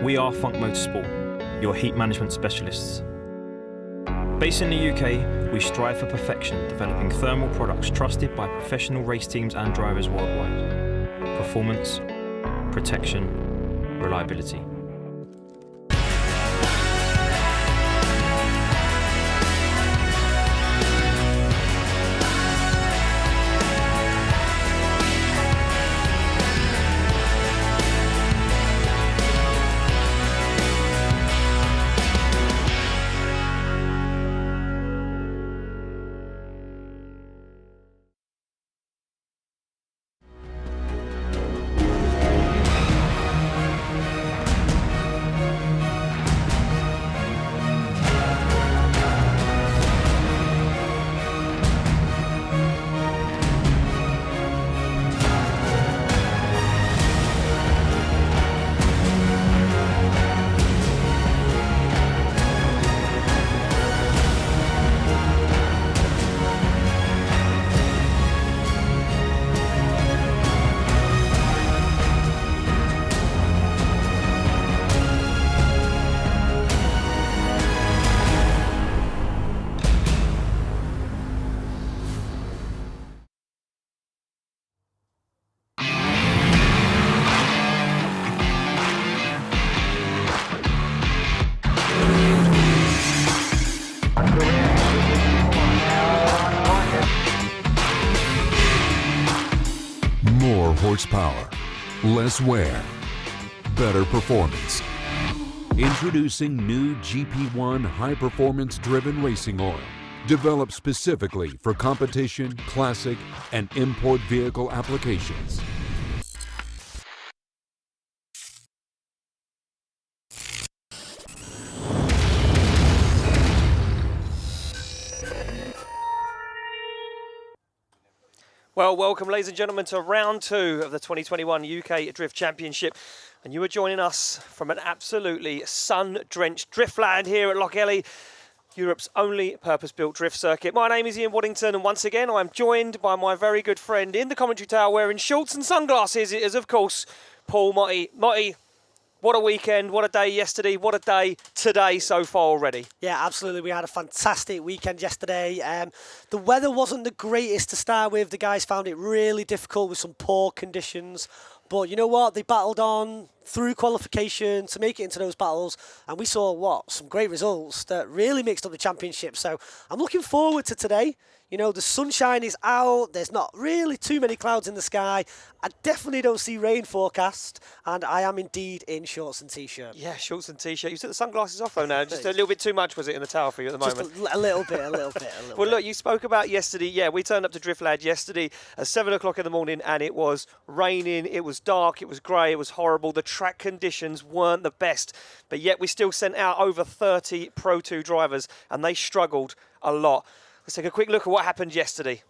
We are Funk Motorsport, your heat management specialists. Based in the UK, we strive for perfection, developing thermal products trusted by professional race teams and drivers worldwide. Performance, protection, reliability. More horsepower, less wear, better performance. Introducing new GP1 high-performance driven racing oil, developed specifically for competition, classic, and import vehicle applications. Well, welcome, ladies and gentlemen, to round 2 of the 2021 UK Drift Championship. And you are joining us from an absolutely sun-drenched Driftland here at Lochелly, Europe's only purpose-built drift circuit. My name is Ian Waddington, and once again, I'm joined by my very good friend in the commentary tower wearing shorts and sunglasses. It is, of course, Paul Motti. Motti, what a weekend, what a day yesterday, what a day today so far already. Yeah, absolutely. We had a fantastic weekend yesterday. The weather wasn't the greatest to start with. The guys found it really difficult with some poor conditions. But you know what? They battled on through qualification to make it into those battles. And we saw, some great results that really mixed up the championship. So I'm looking forward to today. You know, the sunshine is out. There's not really too many clouds in the sky. I definitely don't see rain forecast. And I am indeed in shorts and T-shirt. Yeah, shorts and T-shirt. You took the sunglasses off, though, now. Just a little bit too much, was it, in the tower for you at the moment? Just a little bit. Well, look, you spoke about yesterday. Yeah, we turned up to Driftland yesterday at 7 o'clock in the morning, and it was raining, it was dark, it was grey, it was horrible. The track conditions weren't the best. But yet we still sent out over 30 Pro 2 drivers, and they struggled a lot. Let's take a quick look at what happened yesterday.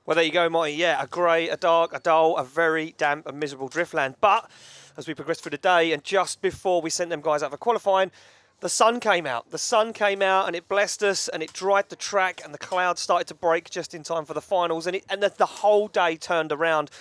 Well, there you go, Marty. Yeah, a grey, a dark, a dull, a very damp and miserable Driftland. But as we progressed through the day, and just before we sent them guys out for qualifying, the sun came out. The sun came out and it blessed us and it dried the track and the clouds started to break just in time for the finals. And the whole day turned around.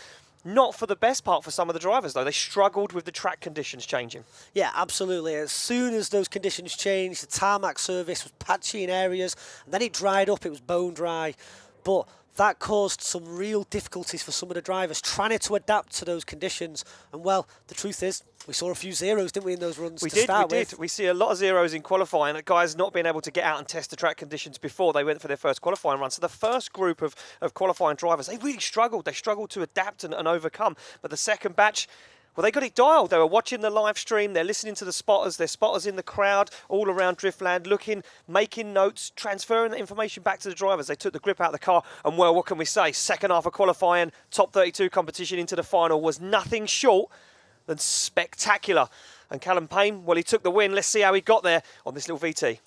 Not for the best part for some of the drivers, though. They struggled with the track conditions changing. Yeah, absolutely. As soon as those conditions changed, the tarmac surface was patchy in areas, and then it dried up, it was bone dry. But that caused some real difficulties for some of the drivers trying to adapt to those conditions. And well, the truth is, we saw a few zeros, didn't we, in those runs? We did. We see a lot of zeros in qualifying. Guys not being able to get out and test the track conditions before they went for their first qualifying run. So the first group of qualifying drivers, they really struggled. They struggled to adapt and overcome. But the second batch, well, they got it dialed. They were watching the live stream. They're listening to the spotters. There's spotters in the crowd all around Driftland, looking, making notes, transferring the information back to the drivers. They took the grip out of the car. And, well, what can we say? Second half of qualifying, top 32 competition into the final was nothing short than spectacular. And Callum Payne, well, he took the win. Let's see how he got there on this little VT.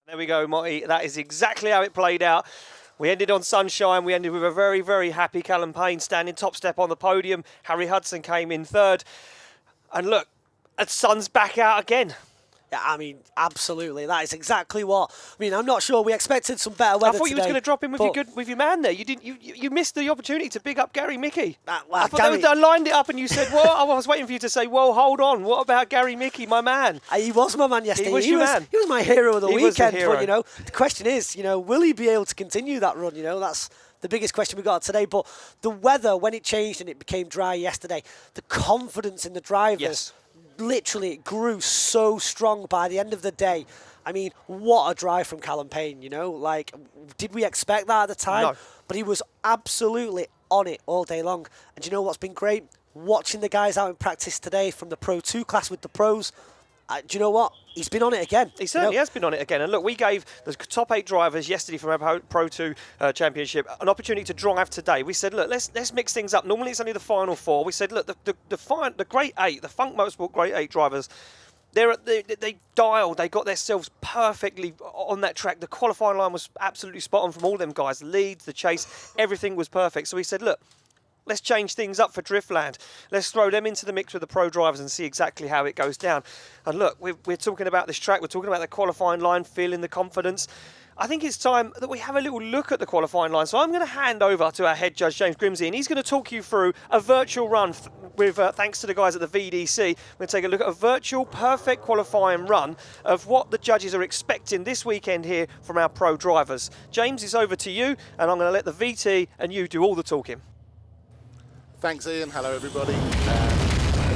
There we go, Marty. That is exactly how it played out. We ended on sunshine. We ended with a very, very happy Callum Payne standing top step on the podium. Harry Hudson came in third. And look, the sun's back out again. Yeah, I mean, absolutely. That is exactly what. I mean, I'm not sure. We expected some better weather. I thought you was today, going to drop in with your man there. You didn't. You missed the opportunity to big up Gary Mickey. Well, I thought Gary, I lined it up and you said, "Well, I was waiting for you to say, well, hold on. What about Gary Mickey, my man?" He was my man yesterday. He was your man. He was my hero of the He was the weekend. hero. But you know, the question is, you know, will he be able to continue that run? You know, that's the biggest question we got today. But the weather, when it changed and it became dry yesterday, the confidence in the drivers. Yes. Literally, it grew so strong by the end of the day. I mean, what a drive from Callum Payne, you know? Like, did we expect that at the time? No. But he was absolutely on it all day long. And you know what's been great? Watching the guys out in practice today from the Pro 2 class with the pros. Do you know what? He's been on it again. He certainly has been on it again. And look, we gave the top 8 drivers yesterday from our Pro 2 Championship an opportunity to drive today. We said, look, let's mix things up. Normally it's only the final 4. We said, look, the Great 8, the Funk Motorsport Great 8 drivers, they dialed, they got themselves perfectly on that track. The qualifying line was absolutely spot on from all them guys. The leads, the chase, everything was perfect. So we said, look, let's change things up for Driftland. Let's throw them into the mix with the pro drivers and see exactly how it goes down. And look, we're talking about this track. We're talking about the qualifying line, feeling the confidence. I think it's time that we have a little look at the qualifying line. So I'm going to hand over to our head judge, James Grimsey, and he's going to talk you through a virtual run with, thanks to the guys at the VDC. We're going to take a look at a virtual perfect qualifying run of what the judges are expecting this weekend here from our pro drivers. James, it's over to you, and I'm going to let the VT and you do all the talking. Thanks, Ian. Hello, everybody.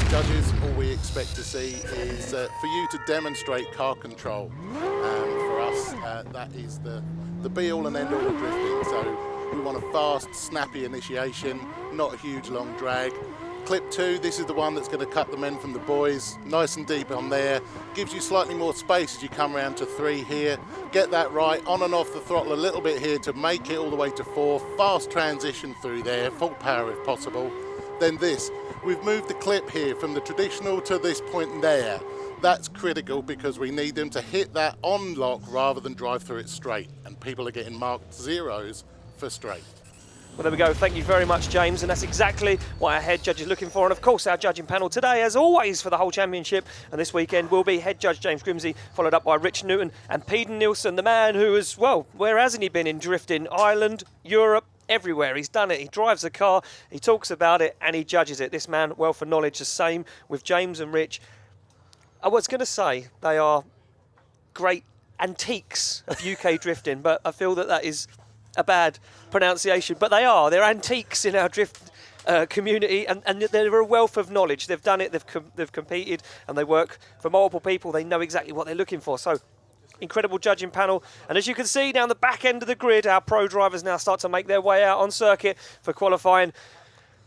Judges, all we expect to see is for you to demonstrate car control. For us, that is the be-all and end-all of drifting. So we want a fast, snappy initiation, not a huge, long drag. Clip 2, this is the one that's going to cut the men from the boys. Nice and deep on there. Gives you slightly more space as you come around to 3 here. Get that right, on and off the throttle a little bit here to make it all the way to 4. Fast transition through there, full power if possible. Then this, we've moved the clip here from the traditional to this point there. That's critical because we need them to hit that on lock rather than drive through it straight. And people are getting marked zeros for straight. Well, there we go. Thank you very much, James. And that's exactly what our head judge is looking for. And of course, our judging panel today, as always, for the whole championship and this weekend will be head judge James Grimsey, followed up by Rich Newton and Peden Nielsen, the man who is, well, where hasn't he been in drifting? Ireland, Europe, everywhere. He's done it. He drives a car, he talks about it, and he judges it. This man, wealth of knowledge. The same with James and Rich. I was going to say they are great antiques of UK drifting, but I feel that is a bad pronunciation. But they are. They're antiques in our drift community, and they're a wealth of knowledge. They've done it. They've competed, and they work for multiple people. They know exactly what they're looking for. So incredible judging panel. And as you can see down the back end of the grid, our pro drivers now start to make their way out on circuit for qualifying.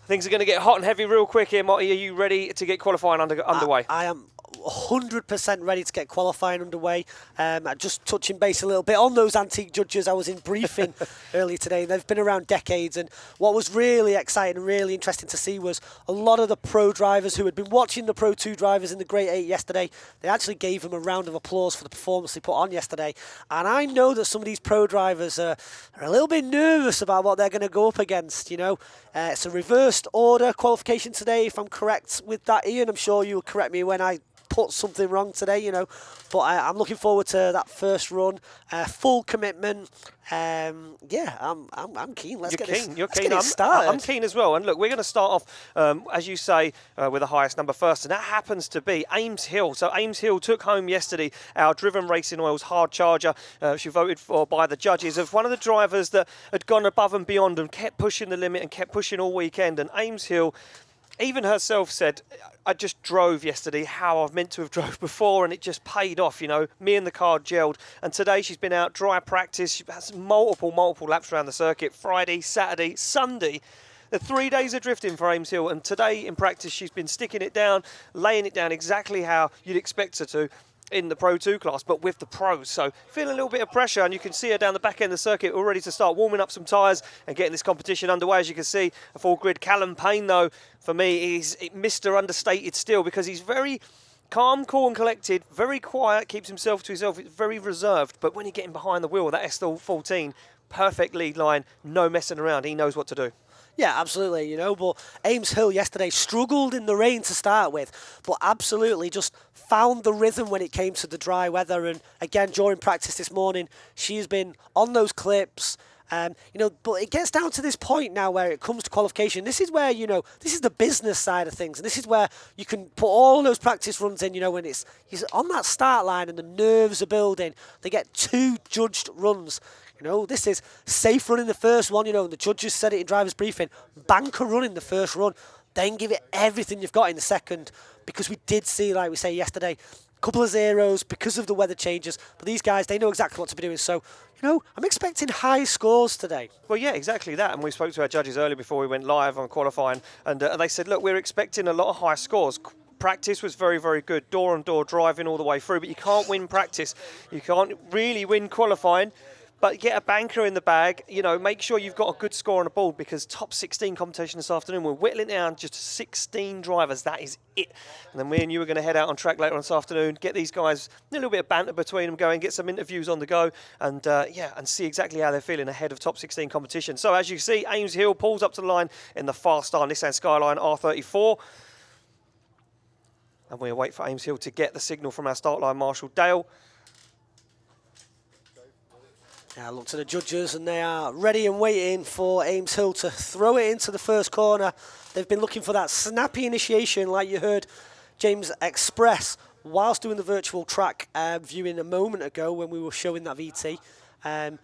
Things are going to get hot and heavy real quick here. Marty, are you ready to get qualifying underway? I am 100% ready to get qualifying underway. Just touching base a little bit on those antique judges. I was in briefing earlier today, and they've been around decades. And what was really exciting and really interesting to see was a lot of the pro drivers who had been watching the Pro 2 drivers in the Great 8 yesterday. They actually gave them a round of applause for the performance they put on yesterday. And I know that some of these pro drivers are a little bit nervous about what they're going to go up against. You know, it's a reversed order qualification today, if I'm correct with that, Ian. I'm sure you'll correct me when I put something wrong today, you know, but I'm looking forward to that first run, full commitment. Yeah, I'm keen. Let's get it started. I'm keen as well. And look, we're going to start off, as you say, with the highest number first, and that happens to be Ames Hill. So Ames Hill took home yesterday our Driven Racing Oil's hard charger. She voted for by the judges of one of the drivers that had gone above and beyond and kept pushing the limit and kept pushing all weekend. And Ames Hill, even herself said, I just drove yesterday how I've meant to have drove before, and it just paid off, you know. Me and the car gelled. And today she's been out dry practice. She has multiple laps around the circuit, Friday, Saturday, Sunday. The 3 days of drifting for Ames Hill, and today in practice she's been sticking it down, laying it down exactly how you'd expect her to in the Pro 2 class, but with the pros. So feeling a little bit of pressure, and you can see her down the back end of the circuit all ready to start warming up some tyres and getting this competition underway. As you can see, a full grid. Callum Payne, though, for me, is Mr. Understated still, because he's very calm, cool and collected, very quiet, keeps himself to himself, very reserved. But when you're getting behind the wheel, that SL14, perfect lead line, no messing around. He knows what to do. Yeah, absolutely, you know, but Ames Hill yesterday struggled in the rain to start with, but absolutely just found the rhythm when it came to the dry weather. And again, during practice this morning, she's been on those clips, you know, but it gets down to this point now where it comes to qualification. This is where, you know, this is the business side of things, and this is where you can put all those practice runs in, you know, when he's on that start line and the nerves are building. They get 2 judged runs. You know, this is safe running the first one, you know, and the judges said it in driver's briefing. Banker running the first run, then give it everything you've got in the second, because we did see, like we say yesterday, a couple of zeros because of the weather changes. But these guys, they know exactly what to be doing. So, you know, I'm expecting high scores today. Well, yeah, exactly that. And we spoke to our judges earlier before we went live on qualifying, and they said, look, we're expecting a lot of high scores. Practice was very, very good, door-on-door driving all the way through, but you can't win practice. You can't really win qualifying. But get a banker in the bag, you know, make sure you've got a good score on the board, because top 16 competition this afternoon, we're whittling it down just to 16 drivers. That is it. And then me and you are going to head out on track later on this afternoon, get these guys a little bit of banter between them going, get some interviews on the go, and yeah, and see exactly how they're feeling ahead of top 16 competition. So as you see, Ames Hill pulls up to the line in the Fast-Star Nissan Skyline R34. And we'll wait for Ames Hill to get the signal from our start line marshal, Dale. Yeah, look to the judges, and they are ready and waiting for Ames Hill to throw it into the first corner. They've been looking for that snappy initiation, like you heard James express whilst doing the virtual track viewing a moment ago when we were showing that VT. And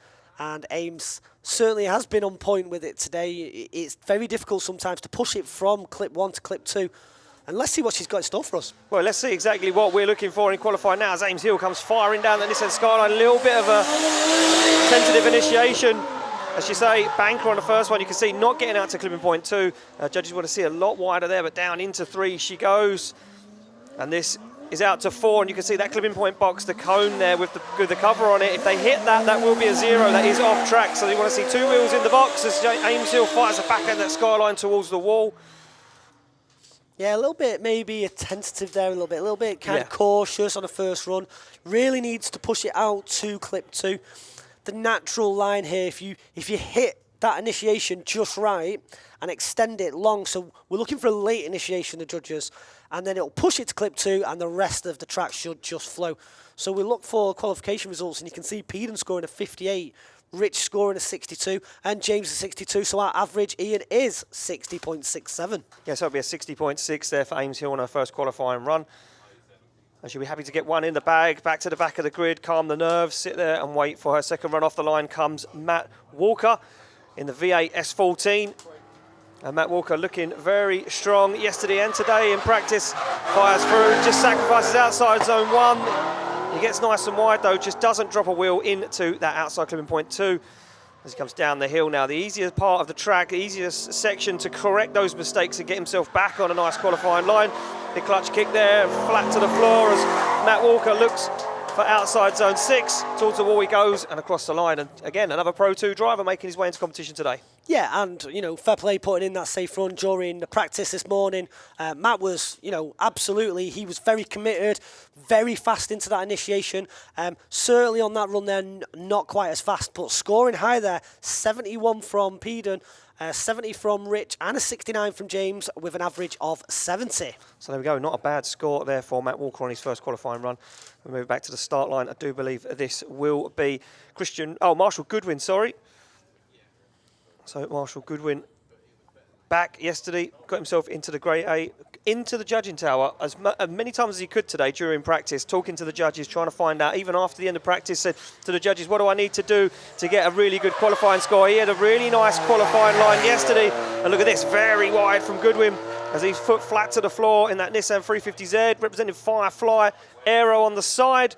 Ames certainly has been on point with it today. It's very difficult sometimes to push it from clip 1 to clip 2. And let's see what she's got in store for us. Well, let's see exactly what we're looking for in qualifying now as Ames Hill comes firing down the Nissan Skyline. A little bit of a tentative initiation. As you say, banker on the first one. You can see not getting out to clipping point 2. Judges want to see a lot wider there, but down into 3 she goes. And this is out to 4, and you can see that clipping point box, the cone there with the cover on it. If they hit that, that will be a 0. That is off track, so you want to see 2 wheels in the box as Ames Hill fires the back end of that Skyline towards the wall. Yeah, a little bit maybe a tentative there, a little bit kind of cautious on the first run. Really needs to push it out to clip 2. The natural line here, if you hit that initiation just right and extend it long, so we're looking for a late initiation, the judges, and then it'll push it to clip 2 and the rest of the track should just flow. So we look for qualification results, and you can see Peden scoring a 58, Rich scoring a 62, and James a 62. So our average, Ian, is 60.67. Yeah, so it'll be a 60.6 there for Ames Hill on her first qualifying run. And she'll be happy to get one in the bag, back to the back of the grid, calm the nerves, sit there and wait for her second run. Off the line comes Matt Walker in the V8 S14. And Matt Walker looking very strong yesterday and today in practice. Fires through, just sacrifices outside zone 1. He gets nice and wide though, just doesn't drop a wheel into that outside clipping point 2. As he comes down the hill now, the easiest part of the track, the easiest section to correct those mistakes and get himself back on a nice qualifying line. The clutch kick there, flat to the floor as Matt Walker looks for outside zone 6. Towards the wall he goes and across the line. And again, another Pro 2 driver making his way into competition today. Yeah, and, you know, fair play putting in that safe run during the practice this morning. Matt was, you know, absolutely, he was very committed, very fast into that initiation. Certainly on that run there, not quite as fast, but scoring high there. 71 from Peden, 70 from Rich, and a 69 from James with an average of 70. So there we go, not a bad score there for Matt Walker on his first qualifying run. We move back to the start line. I do believe this will be Marshall Goodwin, sorry. So Marshall Goodwin back yesterday, got himself into the Grade A, into the judging tower as many times as he could today during practice, talking to the judges, trying to find out, even after the end of practice, said to the judges, what do I need to do to get a really good qualifying score? He had a really nice qualifying line yesterday, and look at this, very wide from Goodwin as he's foot flat to the floor in that Nissan 350Z, representing Firefly, aero on the side.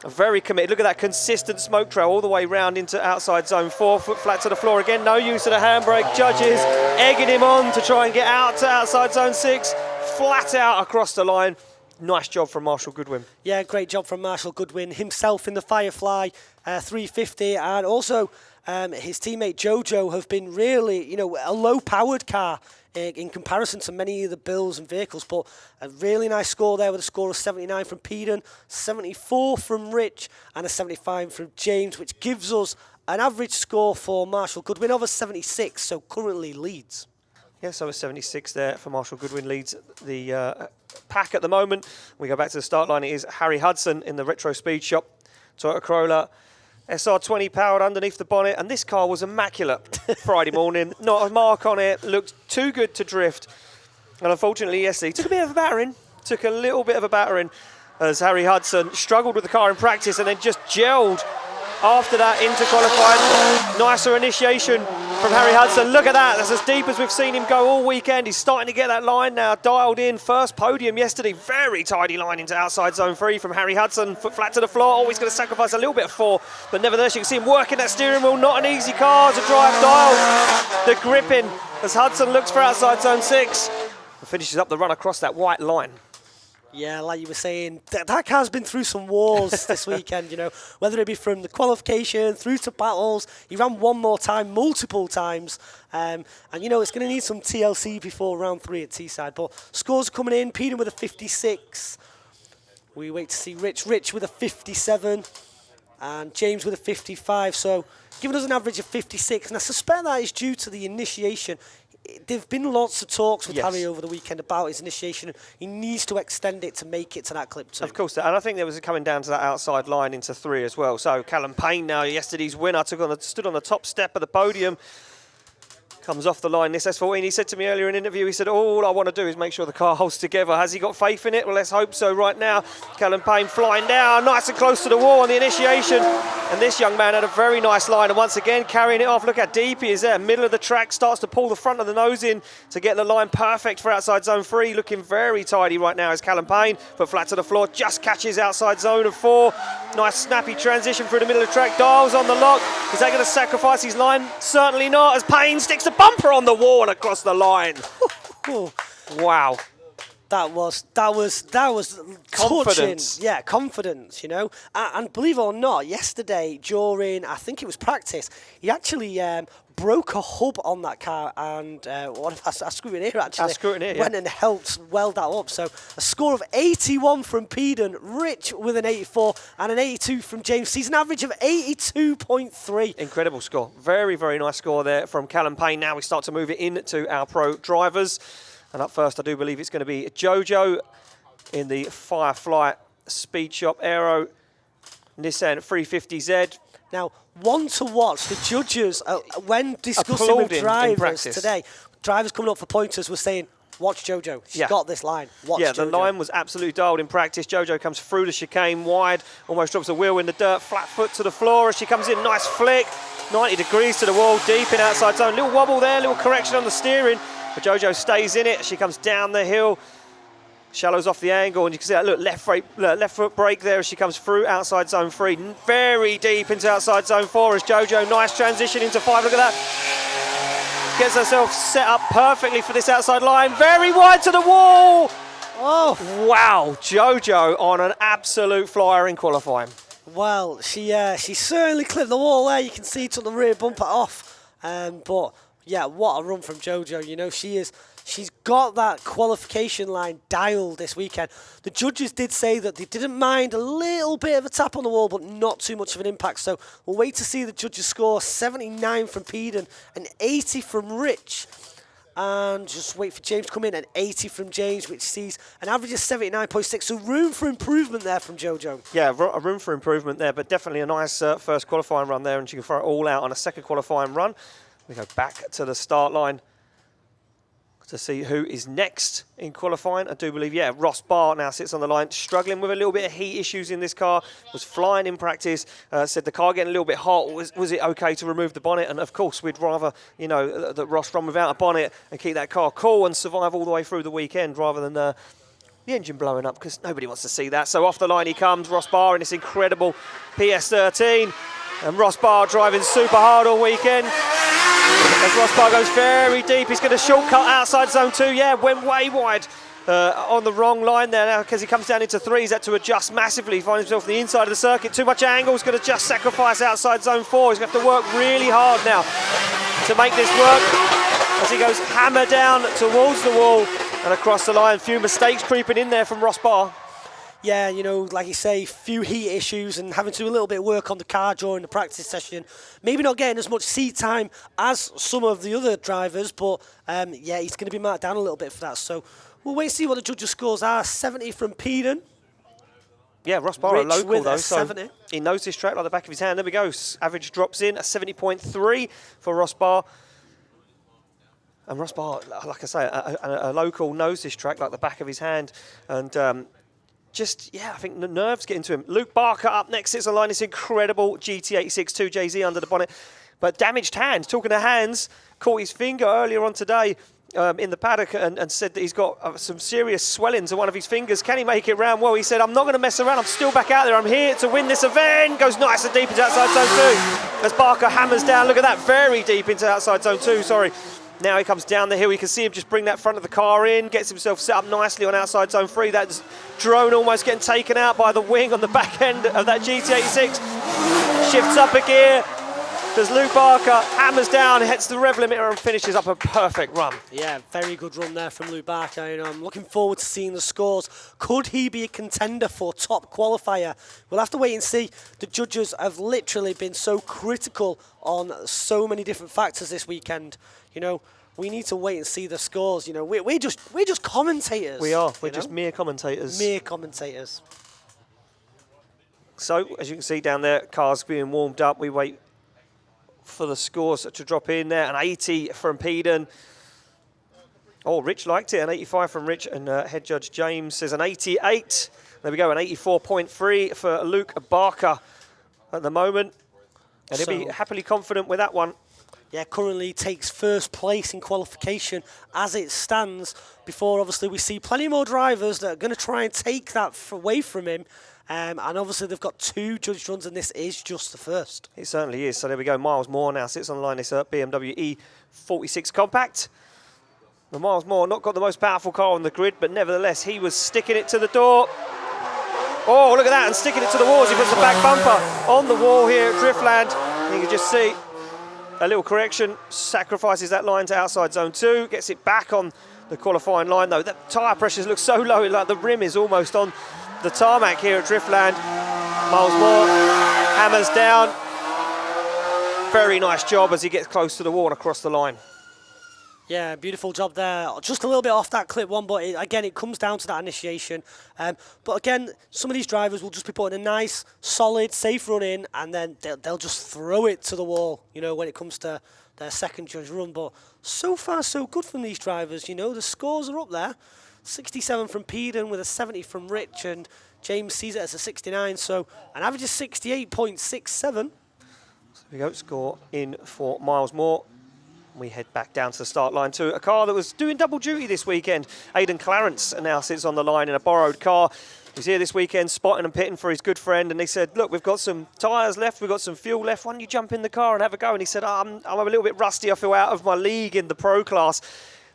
Very committed. Look at that consistent smoke trail all the way round into outside zone 4. Foot flat to the floor again. No use of the handbrake. Judges egging him on to try and get out to outside zone 6. Flat out across the line. Nice job from Marshall Goodwin. Yeah, great job from Marshall Goodwin. Himself in the Firefly 350, and also his teammate Jojo have been really, you know, a low-powered car in comparison to many of the Bills and vehicles, but a really nice score there with a score of 79 from Peden, 74 from Rich, and a 75 from James, which gives us an average score for Marshall Goodwin of a 76, so currently leads. Yeah, so a 76 there for Marshall Goodwin, leads the pack at the moment. We go back to the start line. It is Harry Hudson in the Retro Speed Shop. Toyota Corolla SR20 powered underneath the bonnet, and this car was immaculate Friday morning. Not a mark on it, looked too good to drift. And unfortunately yesterday, took a bit of a battering, as Harry Hudson struggled with the car in practice and then just gelled after that into qualifying. Nicer initiation from Harry Hudson. Look at that, that's as deep as we've seen him go all weekend. He's starting to get that line now dialed in. First podium yesterday, very tidy line into outside zone 3 from Harry Hudson. Foot flat to the floor, always going to sacrifice a little bit of 4, but nevertheless you can see him working that steering wheel. Not an easy car to drive dialed. The gripping as Hudson looks for outside zone 6 and finishes up the run across that white line. Yeah, like you were saying, that car's been through some wars this weekend, you know, whether it be from the qualification through to battles. He ran one more time, multiple times, and, you know, it's going to need some TLC before round 3 at Teesside. But scores are coming in, Peden with a 56. We wait to see Rich with a 57, and James with a 55, so giving us an average of 56, and I suspect that is due to the initiation. There've been lots of talks with Harry over the weekend about his initiation. He needs to extend it to make it to that clip 2. Of course, and I think there was coming down to that outside line into 3 as well. So Callum Payne now, yesterday's winner, stood on the top step of the podium. Comes off the line, this S14. He said to me earlier in an interview, he said, all I want to do is make sure the car holds together. Has he got faith in it? Well, let's hope so right now. Callum Payne flying down, nice and close to the wall on the initiation. And this young man had a very nice line, and once again carrying it off. Look how deep he is there. Middle of the track, starts to pull the front of the nose in to get the line perfect for outside zone 3. Looking very tidy right now is Callum Payne, but flat to the floor, just catches outside zone of 4. Nice snappy transition through the middle of the track, dials on the lock. Is that going to sacrifice his line? Certainly not, as Payne sticks the bumper on the wall and across the line. Wow. That was confidence. Touching. Yeah, confidence, you know. And believe it or not, yesterday during, I think it was practice, he actually broke a hub on that car, and one of our scrutineer actually went and helped weld that up. So a score of 81 from Peden, Rich with an 84, and an 82 from James. Sees an average of 82.3. Incredible score. Very, very nice score there from Callum Payne. Now we start to move it into our pro drivers. And up first, I do believe it's going to be Jojo in the Firefly Speed Shop Aero Nissan 350Z. Now, one to watch, the judges, when discussing with drivers today, drivers coming up for pointers were saying, watch Jojo, she's got this line, watch Jojo. The line was absolutely dialed in practice. Jojo comes through the chicane wide, almost drops a wheel in the dirt, flat foot to the floor as she comes in, nice flick, 90 degrees to the wall, deep in outside zone, little wobble there, little correction on the steering, but Jojo stays in it. She comes down the hill, Shallows off the angle, and you can see that, look, left foot brake there as she comes through outside zone 3. Very deep into outside zone 4 as Jojo, nice transition into 5, look at that. Gets herself set up perfectly for this outside line, very wide to the wall. Oh, wow, Jojo on an absolute flyer in qualifying. well, she certainly clipped the wall there. You can see took the rear bumper off. But yeah, what a run from Jojo. You know, she's got that qualification line dialed this weekend. The judges did say that they didn't mind a little bit of a tap on the wall, but not too much of an impact. So we'll wait to see the judges score. 79 from Peden and 80 from Rich. And just wait for James to come in, and 80 from James, which sees an average of 79.6. So room for improvement there from Jojo. Yeah, a room for improvement there, but definitely a nice first qualifying run there, and she can throw it all out on a second qualifying run. We go back to the start line to see who is next in qualifying. I do believe, yeah, Ross Barr now sits on the line, struggling with a little bit of heat issues in this car, was flying in practice, said the car getting a little bit hot, was it okay to remove the bonnet? And of course, we'd rather, you know, that Ross run without a bonnet and keep that car cool and survive all the way through the weekend rather than the engine blowing up, because nobody wants to see that. So off the line he comes, Ross Barr in this incredible PS13. And Ross Barr driving super hard all weekend. As Ross Barr goes very deep, he's going to shortcut outside zone 2. Yeah, went way wide on the wrong line there now because he comes down into 3. He's had to adjust massively. He finds himself on the inside of the circuit. Too much angle. He's going to just sacrifice outside zone 4. He's going to have to work really hard now to make this work as he goes hammer down towards the wall and across the line. Few mistakes creeping in there from Ross Barr. Yeah, you know, like you say, few heat issues and having to do a little bit of work on the car during the practice session. Maybe not getting as much seat time as some of the other drivers, but yeah, he's going to be marked down a little bit for that. So we'll wait and see what the judges' scores are. 70 from Peden. Yeah, Ross Barr, a local though, so 70. He knows this track like the back of his hand. There we go, average drops in, a 70.3 for Ross Barr. And Ross Barr, like I say, a local knows this track like the back of his hand. And just, yeah, I think the nerves get into him. Luke Barker up next, sits on line. This incredible GT86 2JZ under the bonnet. But damaged hands, talking to hands, caught his finger earlier on today in the paddock and said that he's got some serious swelling to one of his fingers. Can he make it round? Well, he said, I'm not going to mess around. I'm still back out there. I'm here to win this event. Goes nice and deep into outside zone 2. As Barker hammers down, look at that, very deep into outside zone 2, sorry. Now he comes down the hill. You can see him just bring that front of the car in, gets himself set up nicely on outside zone 3. That drone almost getting taken out by the wing on the back end of that GT86. Shifts up a gear. Does Luke Barker, hammers down, hits the rev limiter and finishes up a perfect run. Yeah, very good run there from Luke Barker. You know, I'm looking forward to seeing the scores. Could he be a contender for top qualifier? We'll have to wait and see. The judges have literally been so critical on so many different factors this weekend. You know, we need to wait and see the scores. You know, we're just commentators. We are. We're just mere commentators. Mere commentators. So, as you can see down there, cars being warmed up. We wait for the scores to drop in there. An 80 from Peden. Oh, Rich liked it. An 85 from Rich. And head judge James says an 88. There we go, an 84.3 for Luke Barker at the moment. And he'll be happily confident with that one. Yeah, currently takes first place in qualification as it stands, before obviously we see plenty more drivers that are going to try and take that away from him. And obviously they've got 2 judged runs and this is just the first. It certainly is. So there we go. Miles Moore now sits on the line. This BMW E46 Compact. But Miles Moore not got the most powerful car on the grid, but nevertheless he was sticking it to the door. Oh, look at that, and sticking it to the walls. He puts the back bumper on the wall here at Driftland. And you can just see a little correction, sacrifices that line to outside zone 2, gets it back on the qualifying line though. The tyre pressures look so low, like the rim is almost on the tarmac here at Driftland. Miles Moore hammers down. Very nice job as he gets close to the wall and across the line. Yeah, beautiful job there. Just a little bit off that clip one, but again, it comes down to that initiation. But again, some of these drivers will just be putting a nice, solid, safe run in, and then they'll just throw it to the wall, you know, when it comes to their second judge run. But so far, so good from these drivers, you know. The scores are up there. 67 from Peden with a 70 from Rich, and James sees it as a 69, so an average of 68.67. So we go, score in for Miles Moore. We head back down to the start line to a car that was doing double duty this weekend. Aidan Clarence now sits on the line in a borrowed car. He's here this weekend spotting and pitting for his good friend, and they said, look, we've got some tyres left, we've got some fuel left, why don't you jump in the car and have a go? And he said, I'm a little bit rusty, I feel out of my league in the pro class.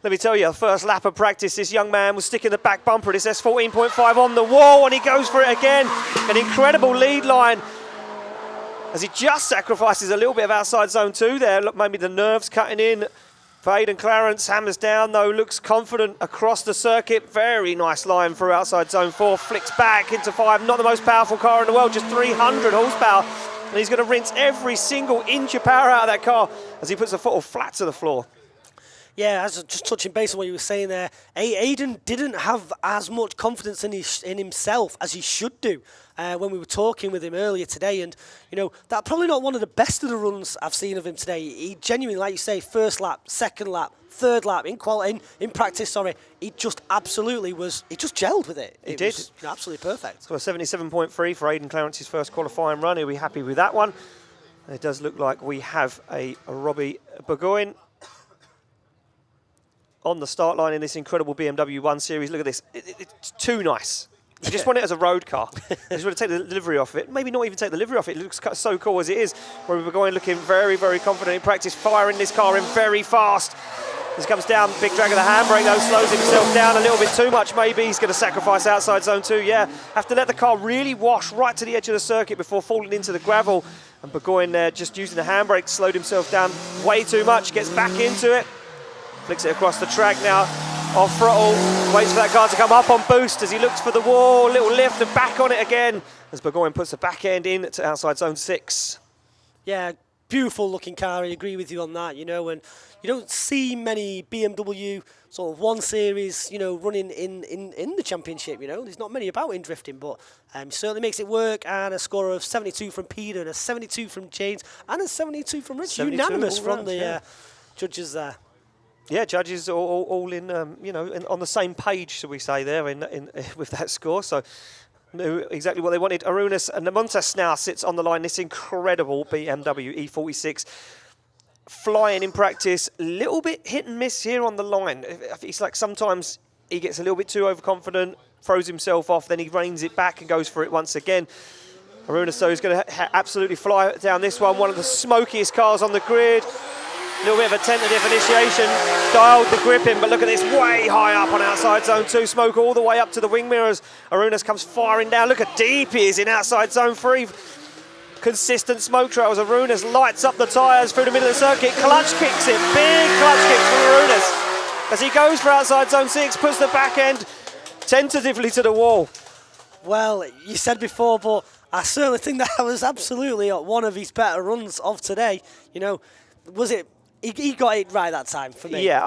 Let me tell you, first lap of practice, this young man was sticking the back bumper. It says 14.5 on the wall, and he goes for it again. An incredible lead line as he just sacrifices a little bit of outside zone 2 there. Look, maybe the nerves cutting in. For Aidan Clarence, hammers down though, looks confident across the circuit. Very nice line through outside zone 4, flicks back into 5. Not the most powerful car in the world, just 300 horsepower. And he's going to rinse every single inch of power out of that car as he puts the foot all flat to the floor. Yeah, as just touching base on what you were saying there, Aidan didn't have as much confidence in himself as he should do when we were talking with him earlier today. And, you know, that's probably not one of the best of the runs I've seen of him today. He genuinely, like you say, first lap, second lap, third lap, in practice, he just absolutely he just gelled with it. He did. Was absolutely perfect. So a 77.3 for Aidan Clarence's first qualifying run. He'll be happy with that one. And it does look like we have a Robbie Burgoyne on the start line in this incredible BMW 1 Series. Look at this. It's too nice. I just want it as a road car. I just want to take the livery off of it. Maybe not even take the livery off it. It looks so cool as it is. Where we're going looking very, very confident in practice, firing this car in very fast. As he comes down, big drag of the handbrake though, slows himself down a little bit too much maybe. He's going to sacrifice outside zone 2, yeah. Have to let the car really wash right to the edge of the circuit before falling into the gravel. And Burgoyne there just using the handbrake, slowed himself down way too much, gets back into it. Flicks it across the track now, off throttle, waits for that car to come up on boost as he looks for the wall, little lift and back on it again as Burgoyne puts the back end in to outside zone 6. Yeah, beautiful looking car, I agree with you on that, you know, and you don't see many BMW sort of 1 Series, you know, running in the championship, you know. There's not many about in drifting, but certainly makes it work, and a score of 72 from Peter, and a 72 from James, and a 72 from Rich, unanimous from the judges there. Yeah, judges all in, you know, on the same page, shall we say, there with that score. So knew exactly what they wanted. Arunas and Namontas now sits on the line. This incredible BMW E46, flying in practice. Little bit hit and miss here on the line. It's like sometimes he gets a little bit too overconfident, throws himself off, then he reins it back and goes for it once again. Arunas, though, is going to absolutely fly down this one of the smokiest cars on the grid. A little bit of a tentative initiation, dialed the grip in, but look at this, way high up on outside zone 2, smoke all the way up to the wing mirrors. Arunas comes firing down, look how deep he is in outside zone 3. Consistent smoke trails. Arunas lights up the tyres through the middle of the circuit, clutch kicks it, big clutch kicks from Arunas. As he goes for outside zone 6, puts the back end tentatively to the wall. Well, you said before, but I certainly think that was absolutely one of his better runs of today. You know, was it? He got it right that time for me. Yeah,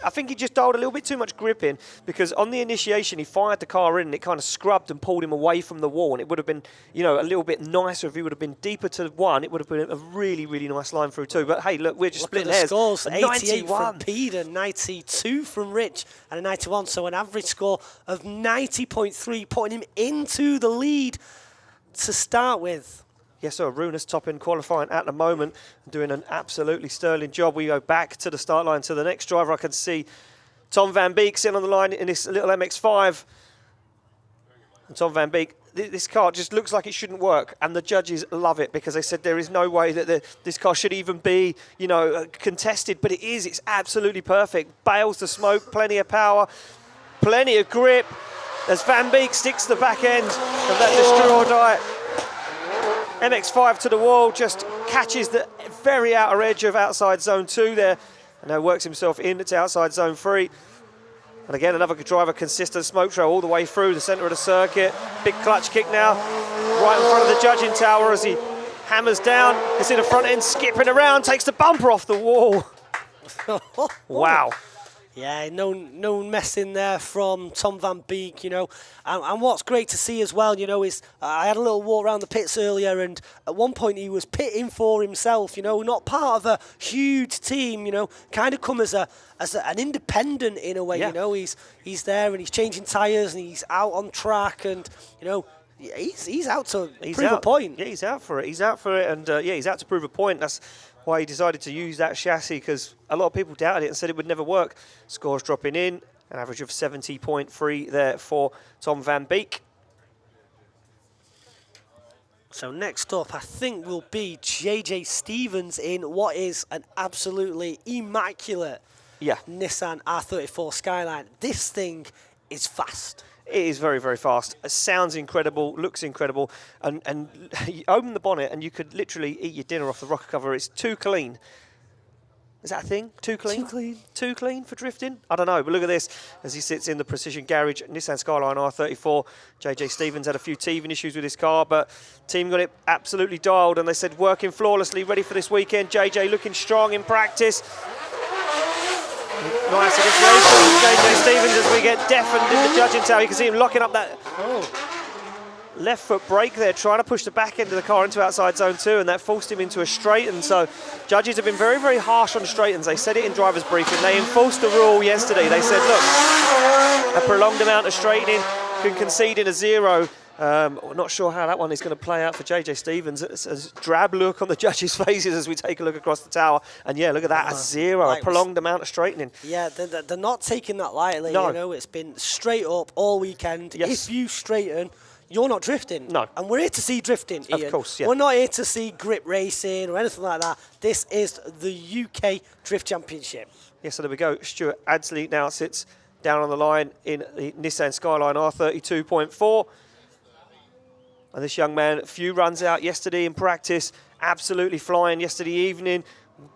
I think he just dialed a little bit too much grip in, because on the initiation he fired the car in and it kind of scrubbed and pulled him away from the wall, and it would have been, you know, a little bit nicer if he would have been deeper to 1. It would have been a really, really nice line through 2. But hey, look, we're just splitting hairs. Scores, 88 from Peter, 92 from Rich, and a 91. So an average score of 90.3, putting him into the lead to start with. Yes, so Arunas topping qualifying at the moment, doing an absolutely sterling job. We go back to the start line to the next driver. I can see Tom Van Beek sitting on the line in this little MX-5. And Tom Van Beek, this car just looks like it shouldn't work, and the judges love it because they said there is no way that this car should even be, you know, contested, but it is. It's absolutely perfect. Bails the smoke, plenty of power, plenty of grip. As Van Beek sticks the back end of that destroy or die MX-5 to the wall, just catches the very outer edge of outside zone 2 there, and now works himself into outside zone 3. And again, another driver, consistent smoke trail all the way through the centre of the circuit. Big clutch kick now, right in front of the judging tower as he hammers down. It's in the front end, skipping around, takes the bumper off the wall. Wow. Yeah, no messing there from Tom Van Beek, you know. And what's great to see as well, you know, is I had a little walk around the pits earlier, and at one point he was pitting for himself, you know, not part of a huge team, you know, kind of come as an independent in a way, you know. He's there and he's changing tyres and he's out on track, and, you know, he's out to prove a point. Yeah, he's out for it. He's out for it, and yeah, he's out to prove a point. That's why he decided to use that chassis, because a lot of people doubted it and said it would never work. Scores dropping in, an average of 70.3 there for Tom van Beek. So next up, I think, will be JJ Stevens in what is an absolutely immaculate Nissan R34 Skyline. This thing is fast. It is very, very fast. It sounds incredible, looks incredible, and you open the bonnet and you could literally eat your dinner off the rocker cover. It's too clean. Is that a thing? Too clean? Too clean. Too clean for drifting? I don't know, but look at this as he sits in the Precision Garage Nissan Skyline R34. JJ Stevens had a few teething issues with his car, but team got it absolutely dialed, and they said working flawlessly, ready for this weekend. JJ looking strong in practice. Nice initiation from JJ Stevens as we get deafened in the judging tower. You can see him locking up that left foot brake there, trying to push the back end of the car into outside zone 2, and that forced him into a straighten. So judges have been very, very harsh on straightens. They said it in driver's briefing. They enforced the rule yesterday. They said, look, a prolonged amount of straightening can concede in a 0. We're not sure how that one is going to play out for JJ Stevens. It's a drab look on the judges' faces as we take a look across the tower. And yeah, look at that, a 0, a prolonged amount of straightening. Yeah, they're not taking that lightly. No. You know, it's been straight up all weekend. Yes. If you straighten, you're not drifting. No. And we're here to see drifting, Ian. Of course, yeah. We're not here to see grip racing or anything like that. This is the UK Drift Championship. Yes, so there we go. Stuart Adsley now sits down on the line in the Nissan Skyline R32.4. And this young man, a few runs out yesterday in practice, absolutely flying yesterday evening,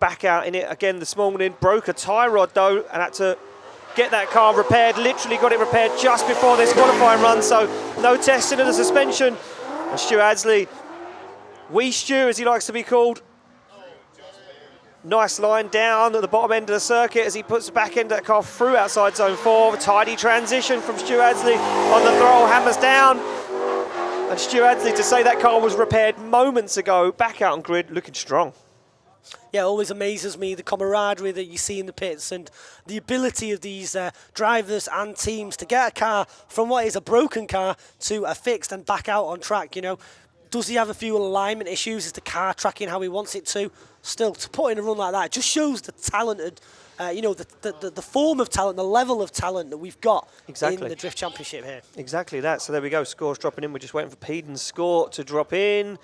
back out in it again this morning, broke a tie rod though, and had to get that car repaired, literally got it repaired just before this qualifying run, so no testing of the suspension. And Stu Adsley, Wee Stu as he likes to be called, nice line down at the bottom end of the circuit as he puts the back end of that car through outside zone 4. A tidy transition from Stu Adsley on the throttle, hammers down. And Stu Adsley, to say that car was repaired moments ago, back out on grid, looking strong. Yeah, it always amazes me, the camaraderie that you see in the pits and the ability of these drivers and teams to get a car from what is a broken car to a fixed and back out on track, you know. Does he have a few alignment issues? Is the car tracking how he wants it to? Still, to put in a run like that, it just shows the talented, you know, the form of talent, the level of talent that we've got in the Drift Championship here. Exactly that. So there we go, scores dropping in. We're just waiting for Peden's score to drop in.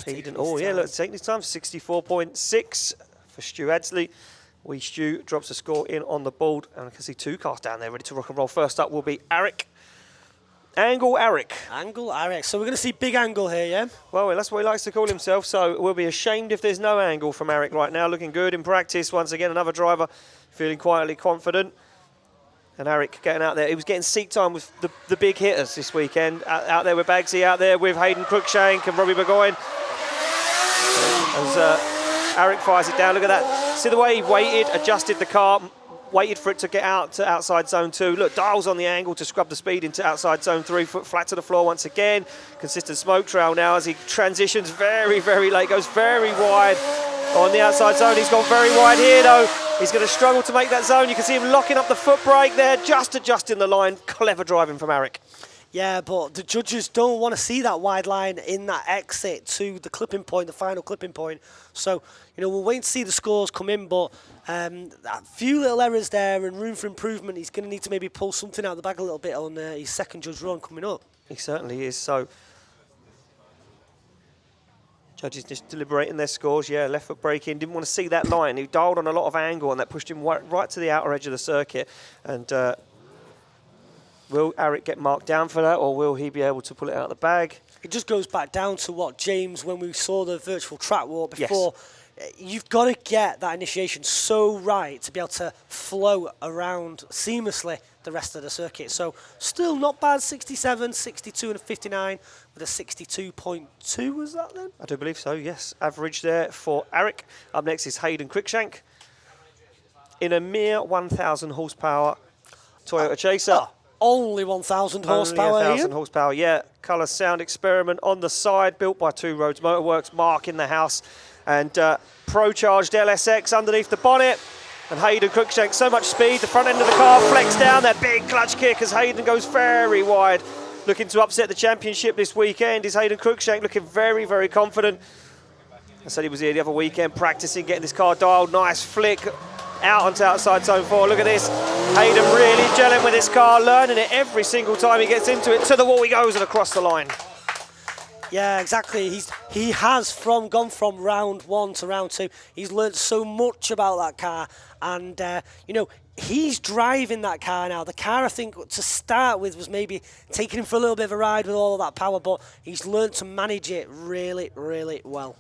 Peden, yeah, look, taking his time, 64.6 for Stu Adsley. Wee Stu drops a score in on the board, and I can see 2 cars down there ready to rock and roll. First up will be Eric. Angle Eric. Angle Eric. So we're going to see big Angle here, yeah? Well, that's what he likes to call himself, so we'll be ashamed if there's no Angle from Eric right now. Looking good in practice. Once again, another driver feeling quietly confident. And Eric getting out there. He was getting seat time with the big hitters this weekend. Out there with Bagsy, out there with Hayden Cruikshank and Robbie Burgoyne. As Eric fires it down, look at that. See the way he waited, adjusted the car, waited for it to get out to outside zone 2. Look, dials on the angle to scrub the speed into outside zone 3, foot flat to the floor once again. Consistent smoke trail now as he transitions very, very late, goes very wide on the outside zone. He's gone very wide here though. He's going to struggle to make that zone. You can see him locking up the foot brake there, just adjusting the line. Clever driving from Eric. Yeah, but the judges don't want to see that wide line in that exit to the clipping point, the final clipping point. So, you know, we'll wait to see the scores come in, but a few little errors there and room for improvement. He's going to need to maybe pull something out of the bag a little bit on his second judge run coming up. He certainly is. So, judges just deliberating their scores. Yeah, left foot brake in. Didn't want to see that line. He dialed on a lot of angle, and that pushed him right to the outer edge of the circuit. And will Eric get marked down for that, or will he be able to pull it out of the bag? It just goes back down to what James, when we saw the virtual track walk before, yes. You've got to get that initiation so right to be able to flow around seamlessly the rest of the circuit. So still not bad, 67, 62 and a 59 with a 62.2, was that then? I do believe so, yes. Average there for Eric. Up next is Hayden Cruikshank in a mere 1,000 horsepower Toyota Chaser. Only 1,000 horsepower. Only 1,000 horsepower, yeah. Colour sound experiment on the side, built by Two Roads Motorworks, Mark in the house, and Pro-charged LSX underneath the bonnet. And Hayden Cruikshank, so much speed, the front end of the car flex down, that big clutch kick as Hayden goes very wide. looking to upset the championship this weekend is Hayden Cruikshank, looking very, very confident. I said he was here the other weekend practicing, getting this car dialed. Nice flick out onto outside zone 4. Look at this. Hayden really gelling with this car, learning it every single time he gets into it. To the wall he goes and across the line. Yeah, exactly. He has gone from round 1 to round 2. He's learnt so much about that car, and you know, he's driving that car now. The car, I think, to start with, was maybe taking him for a little bit of a ride with all of that power, but he's learnt to manage it really, really well.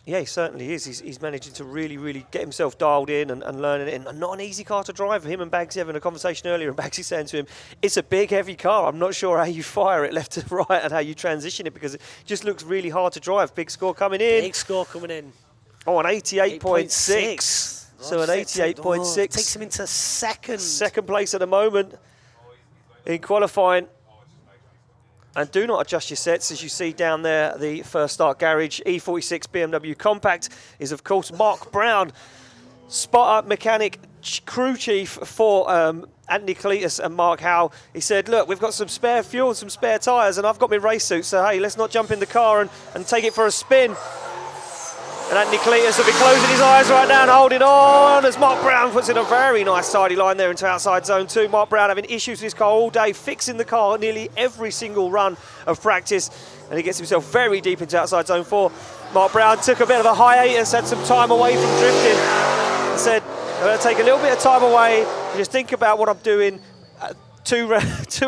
Yeah, he certainly is. He's managing to really, really get himself dialed in and learning it. And not an easy car to drive. Him and Bagsy having a conversation earlier, and Bagsy saying to him, it's a big, heavy car. I'm not sure how you fire it left to right and how you transition it, because it just looks really hard to drive. Big score coming in. Big score coming in. Oh, an 88.6. So an 88.6. Takes him into second. Second place at the moment in qualifying. And do not adjust your sets. As you see down there, the first start garage E46 BMW Compact is, of course, Mark Brown, spotter, mechanic, crew chief for Anthony Cletus and Mark Howell. He said, look, we've got some spare fuel, some spare tyres, and I've got my race suit, so hey, let's not jump in the car and take it for a spin. And Anthony Cletus will be closing his eyes right now and holding on as Mark Brown puts in a very nice tidy line there into outside zone 2. Mark Brown having issues with his car all day, fixing the car nearly every single run of practice, and he gets himself very deep into outside zone 4. Mark Brown took a bit of a hiatus, had some time away from drifting, and said, I'm going to take a little bit of time away and just think about what I'm doing. Two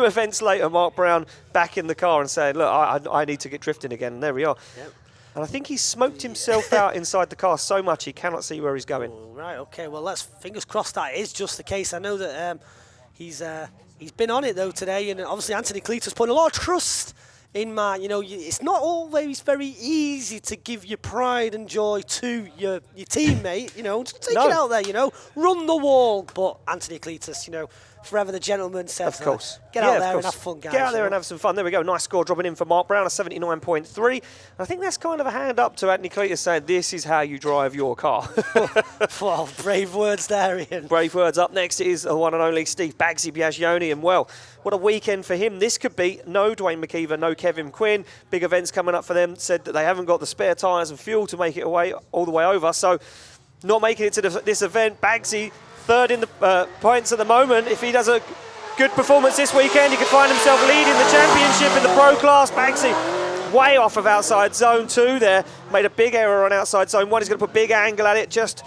events later, Mark Brown back in the car and saying, look, I need to get drifting again, and there we are. Yep. And I think he's smoked himself out inside the car so much he cannot see where he's going. Oh, right, okay, well, let's fingers crossed that is just the case. I know that he's been on it, though, today, and obviously Anthony Cletus putting a lot of trust in Mark. You know, it's not always very easy to give your pride and joy to your teammate, you know, just take it out there, you know, run the wall. But Anthony Cletus, you know, forever the gentleman says, of course. Get out there and have fun, guys. Get out there and have some fun. There we go. Nice score dropping in for Mark Brown, a 79.3. I think that's kind of a hand up to Anthony Cletus saying, this is how you drive your car. Well, brave words there, Ian. Brave words. Up next is the one and only Steve Bagsy Biagioni. And, well, what a weekend for him. This could be no Dwayne McKeever, no Kevin Quinn. Big events coming up for them. Said that they haven't got the spare tyres and fuel to make it all the way over. So, not making it to this event. Bagsy, third in the points at the moment. If he does a good performance this weekend, he could find himself leading the championship in the pro class. Bagsy way off of outside zone 2 there. Made a big error on outside zone 1. He's going to put big angle at it. Just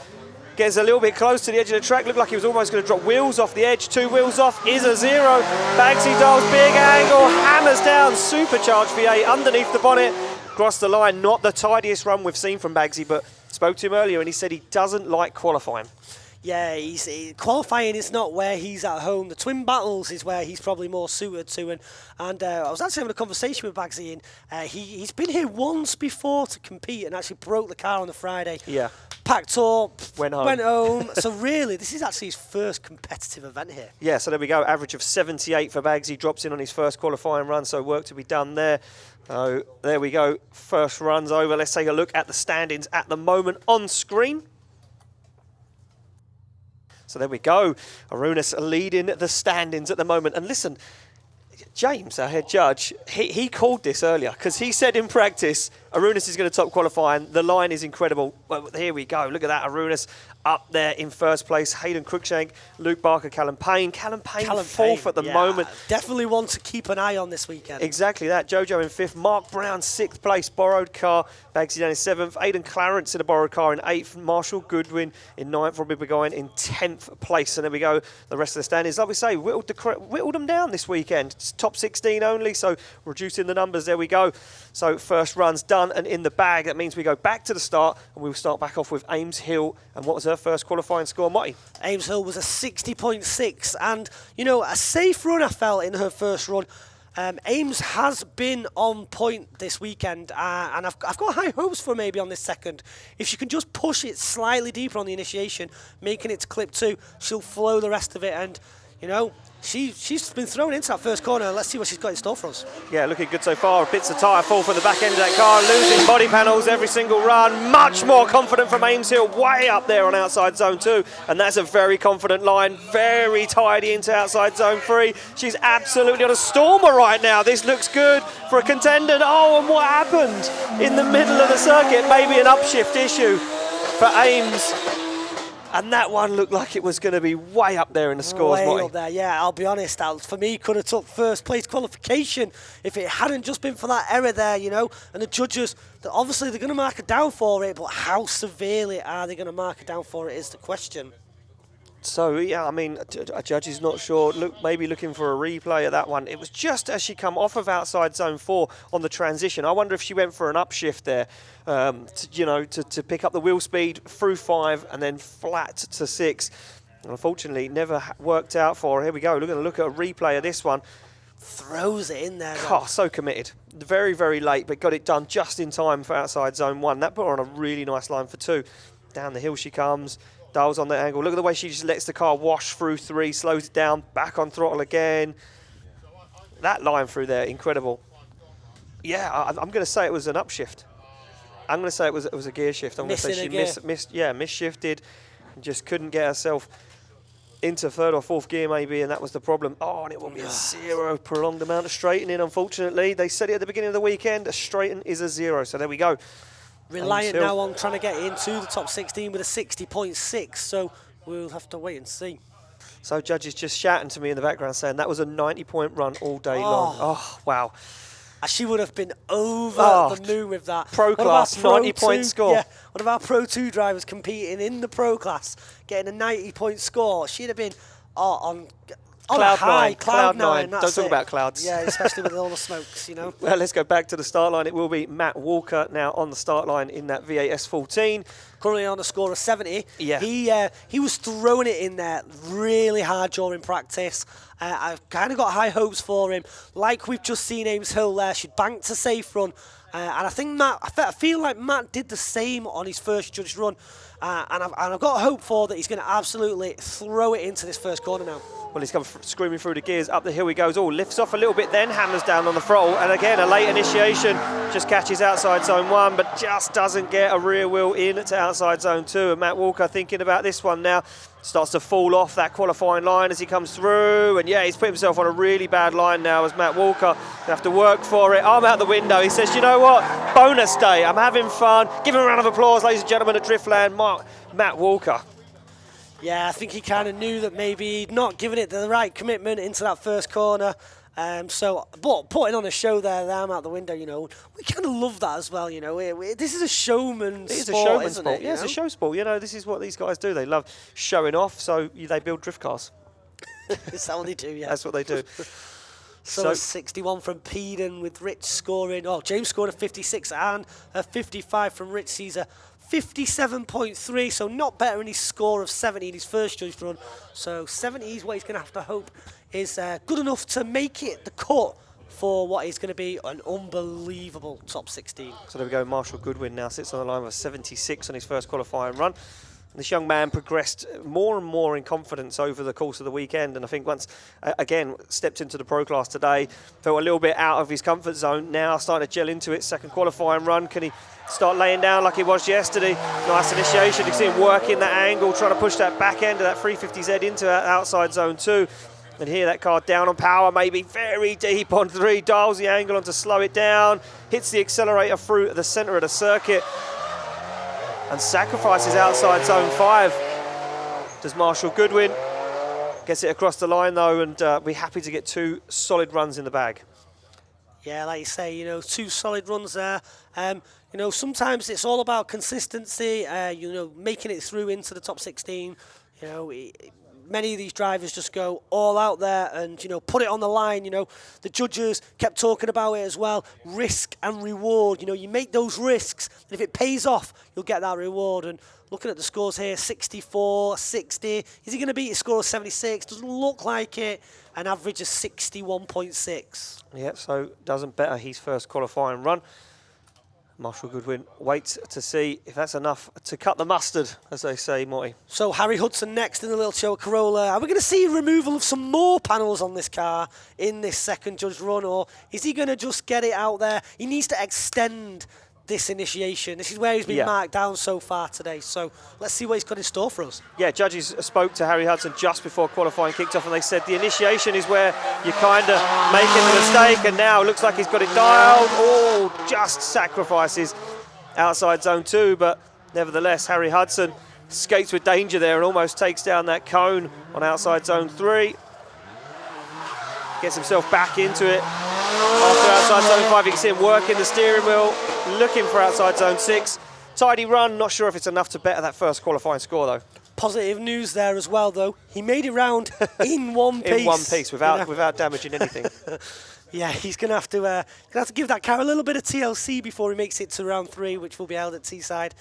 gets a little bit close to the edge of the track. Looked like he was almost going to drop wheels off the edge. 2 wheels off is a 0. Bagsy dials big angle, hammers down, supercharged V8 underneath the bonnet. Across the line, not the tidiest run we've seen from Bagsy, but spoke to him earlier and he said he doesn't like qualifying. Yeah, qualifying is not where he's at home. The twin battles is where he's probably more suited to. And I was actually having a conversation with Bagsy, and he's been here once before to compete and actually broke the car on the Friday. Yeah. Packed up, went home. So really, this is actually his first competitive event here. Yeah, so there we go. Average of 78 for Bagsy. Drops in on his first qualifying run, so work to be done there. So there we go. First run's over. Let's take a look at the standings at the moment on screen. So there we go. Arunas leading the standings at the moment. And listen, James, our head judge, he called this earlier because he said in practice, Arunas is going to top qualifying. The line is incredible. Well, here we go. Look at that. Arunas up there in first place. Hayden Cruikshank, Luke Barker, Callum Payne. Callum Payne fourth at the moment. Definitely one to keep an eye on this weekend. Exactly that. Jojo in 5th. Mark Brown 6th place. Borrowed car. Bagsy down in 7th. Aidan Clarence in a borrowed car in 8th. Marshall Goodwin in 9th. Robbie Burgoyne in 10th place. And there we go. The rest of the standings, like we say, whittled them down this weekend. It's top 16 only, so reducing the numbers. There we go. So first run's done and in the bag. That means we go back to the start and we'll start back off with Ames Hill. And what was her first qualifying score, Motty? Ames Hill was a 60.6, and you know, a safe run I felt in her first run. Ames has been on point this weekend, and I've got high hopes for maybe on this second. If she can just push it slightly deeper on the initiation, making it to clip 2, she'll flow the rest of it. And you know, she's been thrown into that first corner. Let's see what she's got in store for us. Yeah, looking good so far. Bits of tyre fall from the back end of that car, losing body panels every single run. Much more confident from Ames Hill, way up there on outside zone 2. And that's a very confident line, very tidy into outside zone 3. She's absolutely on a stormer right now. This looks good for a contender. Oh, and what happened in the middle of the circuit? Maybe an upshift issue for Ames. And that one looked like it was going to be way up there in the scores, Way Marty. up there, yeah, I'll be honest, that for me could have took first place qualification if it hadn't just been for that error there, you know. And the judges, obviously they're going to mark her down for it, but how severely are they going to mark her down for it is the question. So, yeah, I mean, a judge is not sure. Maybe looking for a replay of that one. It was just as she come off of outside zone 4 on the transition. I wonder if she went for an upshift there, to pick up the wheel speed through 5 and then flat to 6. And unfortunately, never worked out for her. Here we go. We're going to look at a replay of this one. Throws it in there. Oh, so committed. Very, very late, but got it done just in time for outside zone 1. That put her on a really nice line for 2. Down the hill she comes. Dials on the angle. Look at the way she just lets the car wash through 3, slows it down, back on throttle again. That line through there, incredible. Yeah, I'm going to say it was an upshift. I'm going to say it was a gear shift. I'm going to say she misshifted and just couldn't get herself into 3rd or 4th gear maybe, and that was the problem. Oh, and it will be a 0, prolonged amount of straightening, unfortunately. They said it at the beginning of the weekend, a straighten is a 0, so there we go. Reliant now on trying to get into the top 16 with a 60.6, so we'll have to wait and see. So judges just shouting to me in the background saying that was a 90-point run all day long. Oh, wow. She would have been over the moon with that. Pro class, 90-point score. Yeah, one of our Pro 2 drivers competing in the Pro class, getting a 90-point score. She'd have been on Cloud 9. Don't talk about clouds. Yeah, especially with all the smokes, you know. Well, let's go back to the start line. It will be Matt Walker now on the start line in that VAS 14. Currently on a score of 70. Yeah. He was throwing it in there really hard during practice. I've kind of got high hopes for him. Like we've just seen Ames Hill there, she banked a safe run. And I think I feel like Matt did the same on his first judged run. And I've got hope for that he's going to absolutely throw it into this first corner now. Well, he's come screaming through the gears. Up the hill he goes. Oh, lifts off a little bit, then hammers down on the throttle. And again, a late initiation. Just catches outside zone 1, but just doesn't get a rear wheel in to outside zone 2. And Matt Walker thinking about this one now. Starts to fall off that qualifying line as he comes through. And yeah, he's put himself on a really bad line now as Matt Walker. Have to work for it. Arm out the window. He says, you know what? Bonus day. I'm having fun. Give him a round of applause, ladies and gentlemen, at Driftland. Matt Walker. Yeah, I think he kind of knew that maybe he'd not given it the right commitment into that first corner. But putting on a show there, the arm out the window, you know, we kind of love that as well, you know. This is a showman sport, isn't it? Yeah, it's a show sport. You know, this is what these guys do. They love showing off, so they build drift cars. Is that what they do? Yeah. That's what they do. So 61 from Peden with Rich scoring. Oh, James scored a 56 and a 55 from Rich Caesar. 57.3, so not better in his score of 70 in his first judged run. So 70 is what he's going to have to hope is good enough to make it the cut for what is going to be an unbelievable top 16. So there we go. Marshall Goodwin now sits on the line with a 76 on his first qualifying run. This young man progressed more and more in confidence over the course of the weekend, and I think once, again, stepped into the Pro class today, felt a little bit out of his comfort zone, now starting to gel into it. Second qualifying run, can he start laying down like he was yesterday? Nice initiation, you can see him working that angle, trying to push that back end of that 350Z into that outside zone 2. And here that car down on power, maybe very deep on 3, dials the angle on to slow it down, hits the accelerator through the centre of the circuit, and sacrifices outside zone 5. Does Marshall Goodwin. Gets it across the line though, and we're happy to get 2 solid runs in the bag. Yeah, like you say, you know, 2 solid runs there. You know, sometimes it's all about consistency, you know, making it through into the top 16. You know, many of these drivers just go all out there and, you know, put it on the line. You know, the judges kept talking about it as well. Risk and reward. You know, you make those risks, and if it pays off, you'll get that reward. And looking at the scores here, 64, 60. Is he going to beat his score of 76? Doesn't look like it. An average of 61.6. Yeah, so doesn't better his first qualifying run. Marshall Goodwin waits to see if that's enough to cut the mustard, as they say, Morty. So Harry Hudson next in the little Toyota Corolla. Are we going to see removal of some more panels on this car in this second judged run, or is he going to just get it out there? He needs to extend this initiation. This is where he's been marked down so far today. So let's see what he's got in store for us. Yeah, judges spoke to Harry Hudson just before qualifying kicked off, and they said the initiation is where you're kind of making the mistake, and now it looks like he's got it dialed. Oh, just sacrifices outside zone 2, but nevertheless, Harry Hudson skates with danger there and almost takes down that cone on outside zone 3. Gets himself back into it. After outside zone 5, you can see him working the steering wheel, looking for outside zone 6. Tidy run, not sure if it's enough to better that first qualifying score though. Positive news there as well though. He made it round in one piece. In one piece, without damaging anything. Yeah, he's going to have to give that car a little bit of TLC before he makes it to round 3, which will be held at Teesside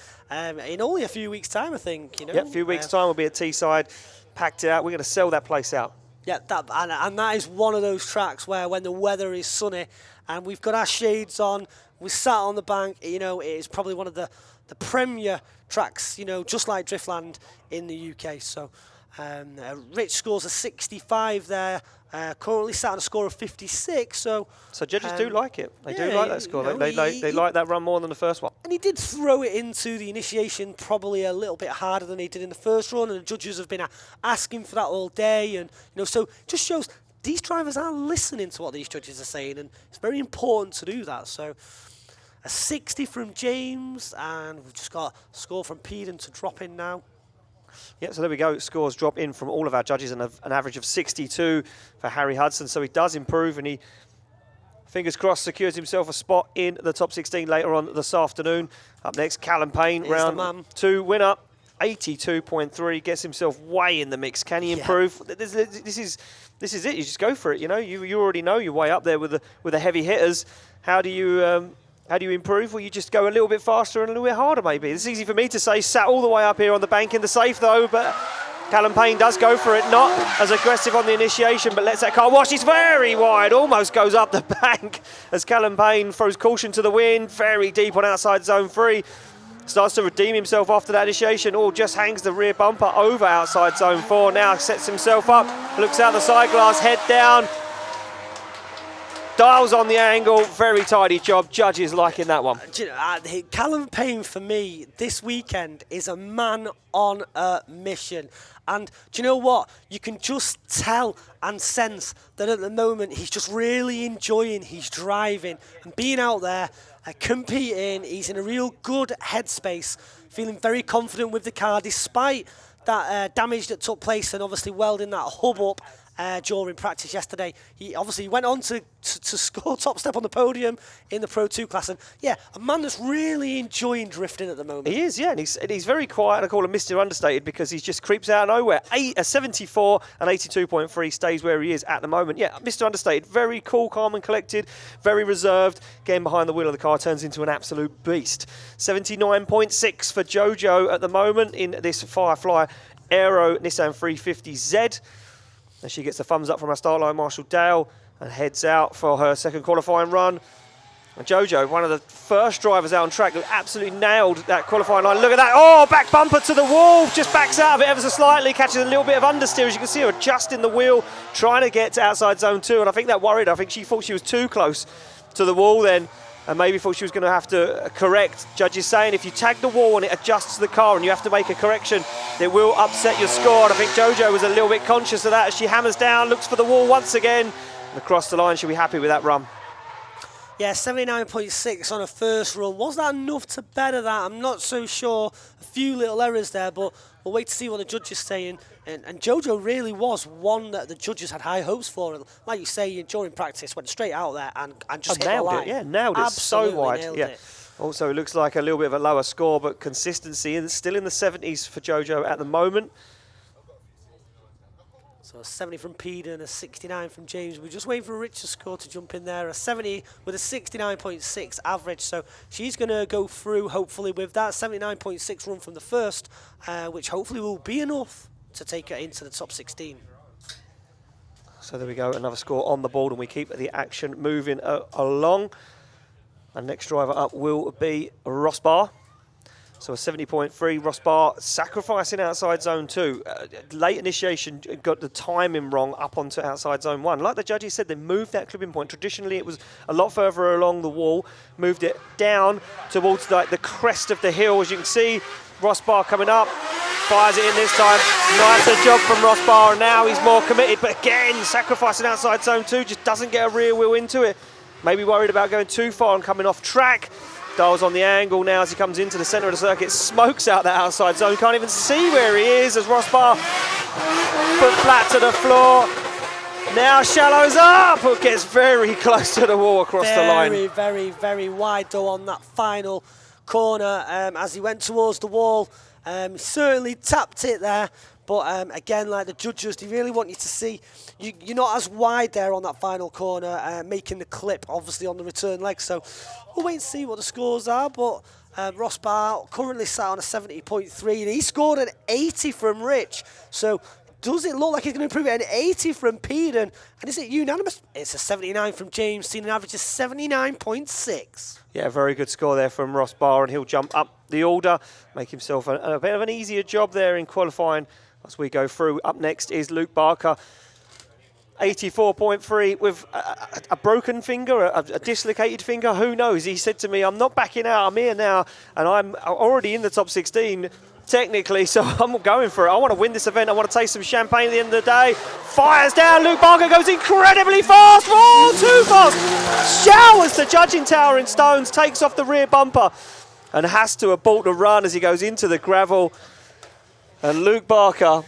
in only a few weeks' time, I think. You know? Yeah, a few weeks' time we'll be at Teesside, packed it out. We're going to sell that place out. Yeah, and that is one of those tracks where when the weather is sunny and we've got our shades on, we sat on the bank, you know, it is probably one of the premier tracks, you know, just like Driftland in the UK. So Rich scores a 65 there, currently sat on a score of 56. So judges do like it. They do like that score. You know, they like that run more than the first one. And he did throw it into the initiation probably a little bit harder than he did in the first run, and the judges have been asking for that all day. And you know, so it just shows these drivers are listening to what these judges are saying, and it's very important to do that. So a 60 from James, and we've just got a score from Peden to drop in now. Yeah, so there we go. Scores drop in from all of our judges, and an average of 62 for Harry Hudson. So he does improve, and he, fingers crossed, secures himself a spot in the top 16 later on this afternoon. Up next, Callum Payne, round 2 winner, 82.3, gets himself way in the mix. Can he improve? Yeah. This is it. You just go for it. You know, you already know you're way up there with the heavy hitters. How do you improve? Well, you just go a little bit faster and a little bit harder, maybe. It's easy for me to say, sat all the way up here on the bank in the safe, though, but Callum Payne does go for it. Not as aggressive on the initiation, but lets that car wash. It's very wide, almost goes up the bank as Callum Payne throws caution to the wind, very deep on outside zone 3. Starts to redeem himself after that initiation, or just hangs the rear bumper over outside zone 4. Now sets himself up, looks out the side glass, head down. Dials on the angle, very tidy job. Judges liking that one. Callum Payne, for me, this weekend is a man on a mission. And do you know what? You can just tell and sense that at the moment he's just really enjoying his driving and being out there, competing. He's in a real good headspace, feeling very confident with the car despite that damage that took place and obviously welding that hub up during practice yesterday. He obviously went on to score top step on the podium in the Pro 2 class, and yeah, a man that's really enjoying drifting at the moment. He is, yeah, and he's very quiet. I call him Mr. Understated because he just creeps out of nowhere. A 74 and 82.3 stays where he is at the moment. Yeah, Mr. Understated, very cool, calm and collected, very reserved. Getting behind the wheel of the car turns into an absolute beast. 79.6 for Jojo at the moment in this Firefly Aero Nissan 350Z. And she gets the thumbs up from our start line, Marshall Dale, and heads out for her second qualifying run. And Jojo, one of the first drivers out on track, who absolutely nailed that qualifying line. Look at that. Oh, back bumper to the wall. Just backs out of it ever so slightly, catches a little bit of understeer. As you can see her adjusting the wheel, trying to get to outside zone 2. And I think that worried her. I think she thought she was too close to the wall then, and maybe thought she was going to have to correct. Judges saying if you tag the wall and it adjusts the car and you have to make a correction, it will upset your score. And I think Jojo was a little bit conscious of that as she hammers down, looks for the wall once again, and across the line she'll be happy with that run. Yeah, 79.6 on a first run. Was that enough to better that? I'm not so sure. A few little errors there, but we'll wait to see what the judges say. And Jojo really was one that the judges had high hopes for. Like you say, during practice, went straight out there and just hit the line. Nailed it. Absolutely so wide. Nailed yeah. it. Also, it looks like a little bit of a lower score, but consistency is still in the 70s for Jojo at the moment. So a 70 from Peden, a 69 from James. We're just waiting for Richard's score to jump in there. A 70 with a 69.6 average. So she's going to go through, hopefully, with that 79.6 run from the first, which hopefully will be enough to take her into the top 16. So there we go, another score on the board, and we keep the action moving along. And next driver up will be Ross Barr. So a 70.3, Ross Barr sacrificing outside zone 2. Late initiation, got the timing wrong up onto outside zone 1. Like the judges said, they moved that clipping point. Traditionally, it was a lot further along the wall. Moved it down towards like the crest of the hill. As you can see, Ross Barr coming up. Fires it in this time. Nicer job from Ross Barr. Now he's more committed. But again, sacrificing outside zone 2. Just doesn't get a rear wheel into it. Maybe worried about going too far and coming off track. Dials on the angle now as he comes into the centre of the circuit, smokes out that outside zone, can't even see where he is as Ross Barr foot flat to the floor. Now shallows up, but gets very close to the wall across the line. Very, very, very wide though on that final corner as he went towards the wall. Certainly tapped it there. But again, like the judges, they really want you to see, you're not as wide there on that final corner, making the clip, obviously, on the return leg. So we'll wait and see what the scores are. But Ross Barr currently sat on a 70.3, and he scored an 80 from Rich. So does it look like he's going to improve it? An 80 from Peden. And is it unanimous? It's a 79 from James, seeing an average of 79.6. Yeah, very good score there from Ross Barr, and he'll jump up the order, make himself a bit of an easier job there in qualifying as we go through. Up next is Luke Barker, 84.3 with a broken finger, a dislocated finger, who knows? He said to me, I'm not backing out, I'm here now, and I'm already in the top 16 technically, so I'm going for it. I want to win this event, I want to taste some champagne at the end of the day. Fires down, Luke Barker goes incredibly fast, oh, too fast! Showers the judging tower in stones, takes off the rear bumper, and has to abort the run as he goes into the gravel. And Luke Barker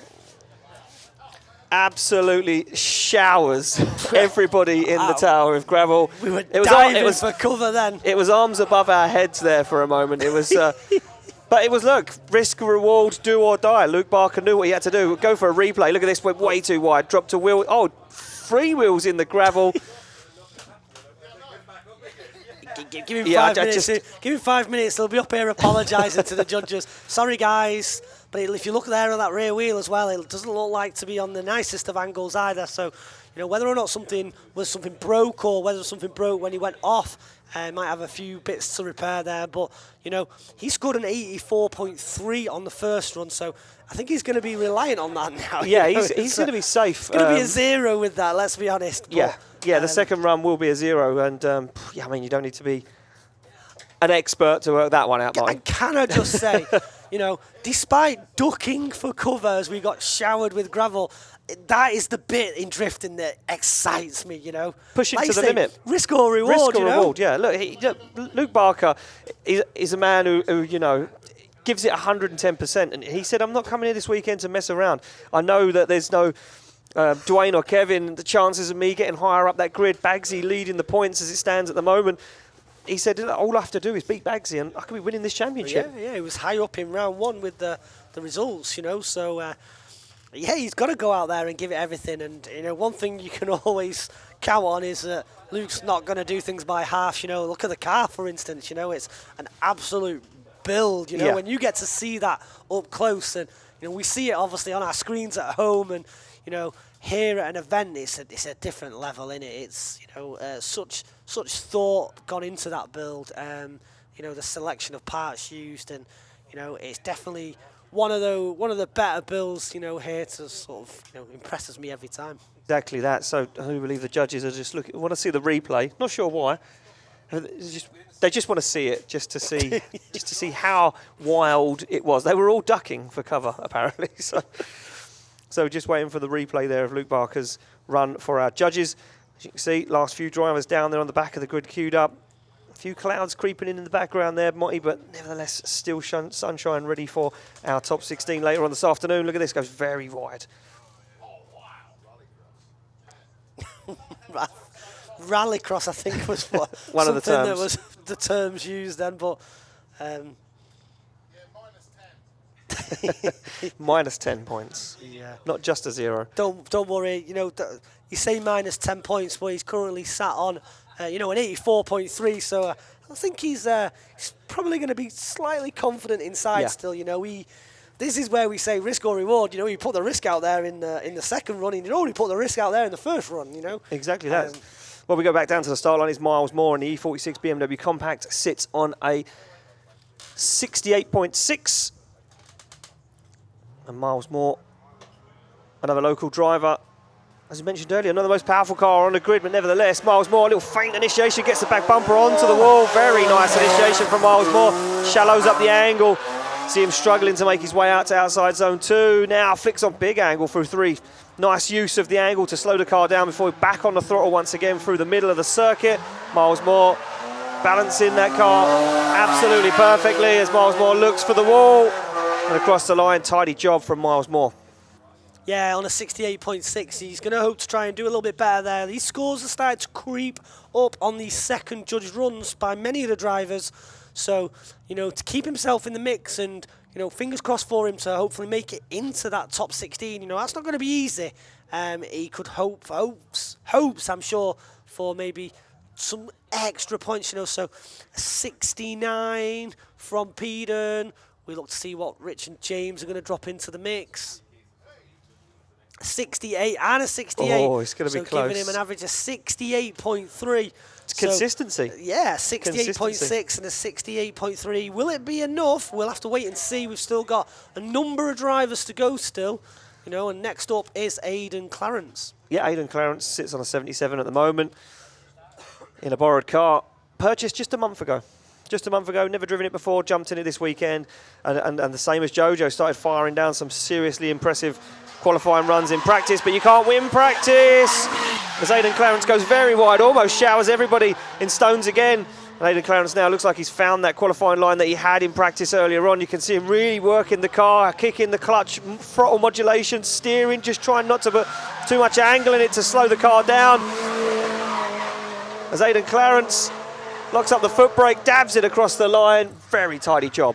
absolutely showers everybody in the tower with gravel. We were diving for cover then. It was arms above our heads there for a moment. It was, but it was, look, risk, reward, do or die. Luke Barker knew what he had to do. Go for a replay. Look at this, went way too wide. Dropped a wheel. Oh, 3 wheels in the gravel. Give him 5 minutes. Give him 5 minutes. They'll be up here apologising to the judges. Sorry, guys. But if you look there on that rear wheel as well, it doesn't look like to be on the nicest of angles either. So, you know, whether or not something broke or whether something broke when he went off, might have a few bits to repair there. But, you know, he scored an 84.3 on the first run. So I think he's going to be reliant on that now. Yeah, he's going to be safe. It's going to be a 0 with that, let's be honest. But, yeah, the second run will be a 0. And, yeah, I mean, you don't need to be an expert to work that one out, Mike. And can I just say, you know, despite ducking for cover as we got showered with gravel, that is the bit in drifting that excites me, you know. Pushing to the limit. Risk or reward, Risk or reward, yeah. Look, Luke Barker is a man who, you know, gives it 110%. And he said, I'm not coming here this weekend to mess around. I know that there's no Dwayne or Kevin, the chances of me getting higher up that grid, Bagsy leading the points as it stands at the moment. He said, all I have to do is beat Bagsy and I could be winning this championship. Yeah, he was high up in round 1 with the results, you know. So, yeah, he's got to go out there and give it everything. And, you know, one thing you can always count on is that Luke's not going to do things by half. You know, look at the car, for instance. You know, it's an absolute build, you know, when you get to see that up close. And, you know, we see it obviously on our screens at home and, you know, here at an event, it's a different level, innit? It's, you know, such thought gone into that build. You know, the selection of parts used, and you know, it's definitely one of the better builds, you know, here to sort of, you know, impresses me every time. Exactly that. So I do believe the judges are just want to see the replay. Not sure why. They just want to see it, just to see how wild it was. They were all ducking for cover apparently. So just waiting for the replay there of Luke Barker's run for our judges. As you can see, last few drivers down there on the back of the grid queued up. A few clouds creeping in the background there, Monty, but nevertheless still sunshine ready for our top 16 later on this afternoon. Look at this, goes very wide. Rallycross, I think, was what one of the terms. That was the terms used then, but minus 10 points. Yeah. Not just a 0. Don't worry. You know, you say minus 10 points, but he's currently sat on, you know, an 84.3. So I think he's probably going to be slightly confident inside still. You know, this is where we say risk or reward. You know, you put the risk out there in the second run, and you already put the risk out there in the first run. You know. Exactly that. Well, we go back down to the start line. Is Miles Moore, and the E46 BMW Compact sits on a 68.6. And Miles Moore, another local driver, as I mentioned earlier, another most powerful car on the grid, but nevertheless, Miles Moore, a little faint initiation, gets the back bumper onto the wall. Very nice initiation from Miles Moore. Shallows up the angle. See him struggling to make his way out to outside zone 2. Now flicks on big angle through 3. Nice use of the angle to slow the car down before he back on the throttle once again through the middle of the circuit. Miles Moore balancing that car absolutely perfectly as Miles Moore looks for the wall. And across the line, tidy job from Miles Moore. Yeah, on a 68.6, he's going to hope to try and do a little bit better there. These scores have started to creep up on these second judged runs by many of the drivers. So, you know, to keep himself in the mix and, you know, fingers crossed for him to hopefully make it into that top 16. You know, that's not going to be easy. He could hopes, I'm sure, for maybe some extra points, you know. So, a 69 from Peden. We look to see what Rich and James are going to drop into the mix. 68 and a 68. Oh, it's going to be close. Giving him an average of 68.3. It's consistency. Yeah, 68.6 and a 68.3. Will it be enough? We'll have to wait and see. We've still got a number of drivers to go still. You know, and next up is Aidan Clarence. Yeah, Aidan Clarence sits on a 77 at the moment in a borrowed car. Purchased just a month ago. Just a month ago, never driven it before, jumped in it this weekend. And the same as Jojo, started firing down some seriously impressive qualifying runs in practice, but you can't win practice. As Aidan Clarence goes very wide, almost showers everybody in stones again. And Aidan Clarence now looks like he's found that qualifying line that he had in practice earlier on. You can see him really working the car, kicking the clutch, throttle modulation, steering, just trying not to put too much angle in it to slow the car down. As Aidan Clarence locks up the foot brake, dabs it across the line. Very tidy job.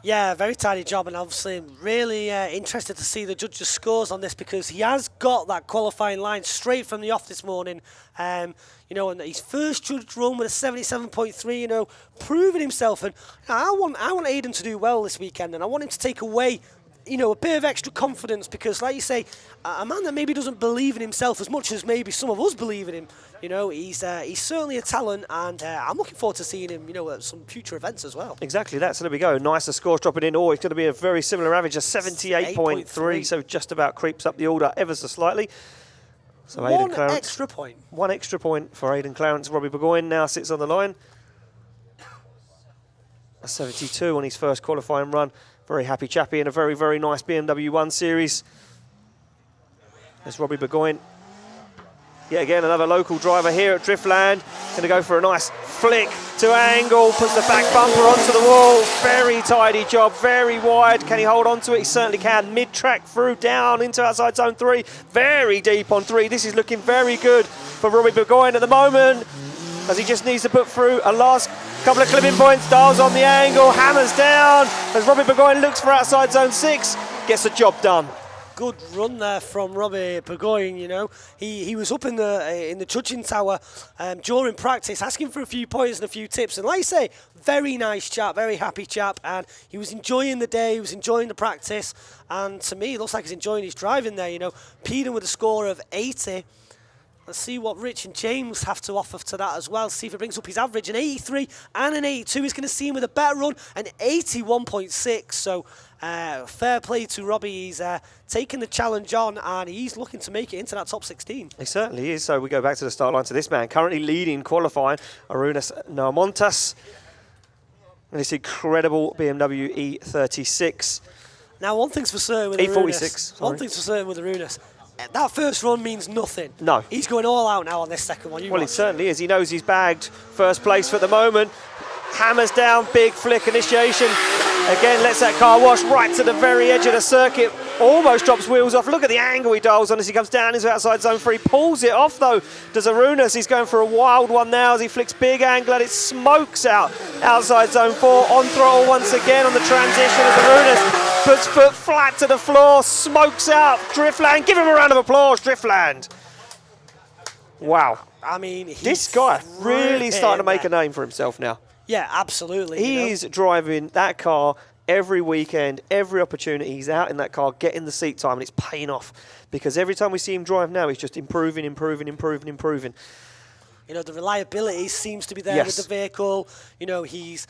Yeah, very tidy job, and obviously really interested to see the judges' scores on this because he has got that qualifying line straight from the off this morning. You know, and his first judged run with a 77.3, you know, proving himself. And I want Aidan to do well this weekend, and I want him to take away, you know, a bit of extra confidence because, like you say, a man that maybe doesn't believe in himself as much as maybe some of us believe in him. You know, he's certainly a talent, and I'm looking forward to seeing him, you know, at some future events as well. Exactly that. So there we go. Nicer scores dropping in. Oh, it's going to be a very similar average, a 78.3. So just about creeps up the order ever so slightly. So Aidan Clarence, extra point. One extra point for Aidan Clarence. Robbie Burgoyne now sits on the line. A 72 on his first qualifying run. Very happy chappy in a very, very nice BMW 1 Series. There's Robbie Burgoyne. Yet again, another local driver here at Driftland. Going to go for a nice flick to angle, puts the back bumper onto the wall. Very tidy job, very wide. Can he hold on to it? He certainly can. Mid-track through, down into outside zone 3. Very deep on 3. This is looking very good for Robbie Burgoyne at the moment, as he just needs to put through a last couple of clipping points. Dials on the angle, hammers down, as Robbie Burgoyne looks for outside zone 6. Gets the job done. Good run there from Robbie Burgoyne, you know. He was up in the judging tower during practice, asking for a few points and a few tips. And like I say, very nice chap, very happy chap. And he was enjoying the day, he was enjoying the practice. And to me, it looks like he's enjoying his driving there, you know. Peden with a score of 80. Let's see what Rich and James have to offer to that as well. See if it brings up his average. An 83 and an 82. He's going to see him with a better run, an 81.6. So fair play to Robbie. He's taking the challenge on, and he's looking to make it into that top 16. He certainly is. So we go back to the start line to this man, currently leading qualifying, Arunas Naumontas. And this incredible BMW E36. Now, one thing's for certain with E46. One thing's for certain with Arunas. That first run means nothing. No. He's going all out now on this second one. Well, he certainly is. He knows he's bagged first place for the moment. Hammers down, big flick initiation. Again, lets that car wash right to the very edge of the circuit. Almost drops wheels off. Look at the angle he dials on as he comes down into outside zone 3. Pulls it off, though, does Arunas. He's going for a wild one now as he flicks big angle and it smokes out outside zone 4. On throttle once again on the transition as Arunas puts foot flat to the floor, smokes out. Driftland, give him a round of applause, Driftland. Wow. I mean, this guy really starting to make a name for himself now. Yeah, absolutely. He's driving that car every weekend, every opportunity, he's out in that car, getting the seat time, and it's paying off. Because every time we see him drive now, he's just improving. You know, the reliability seems to be there with the vehicle. You know, he's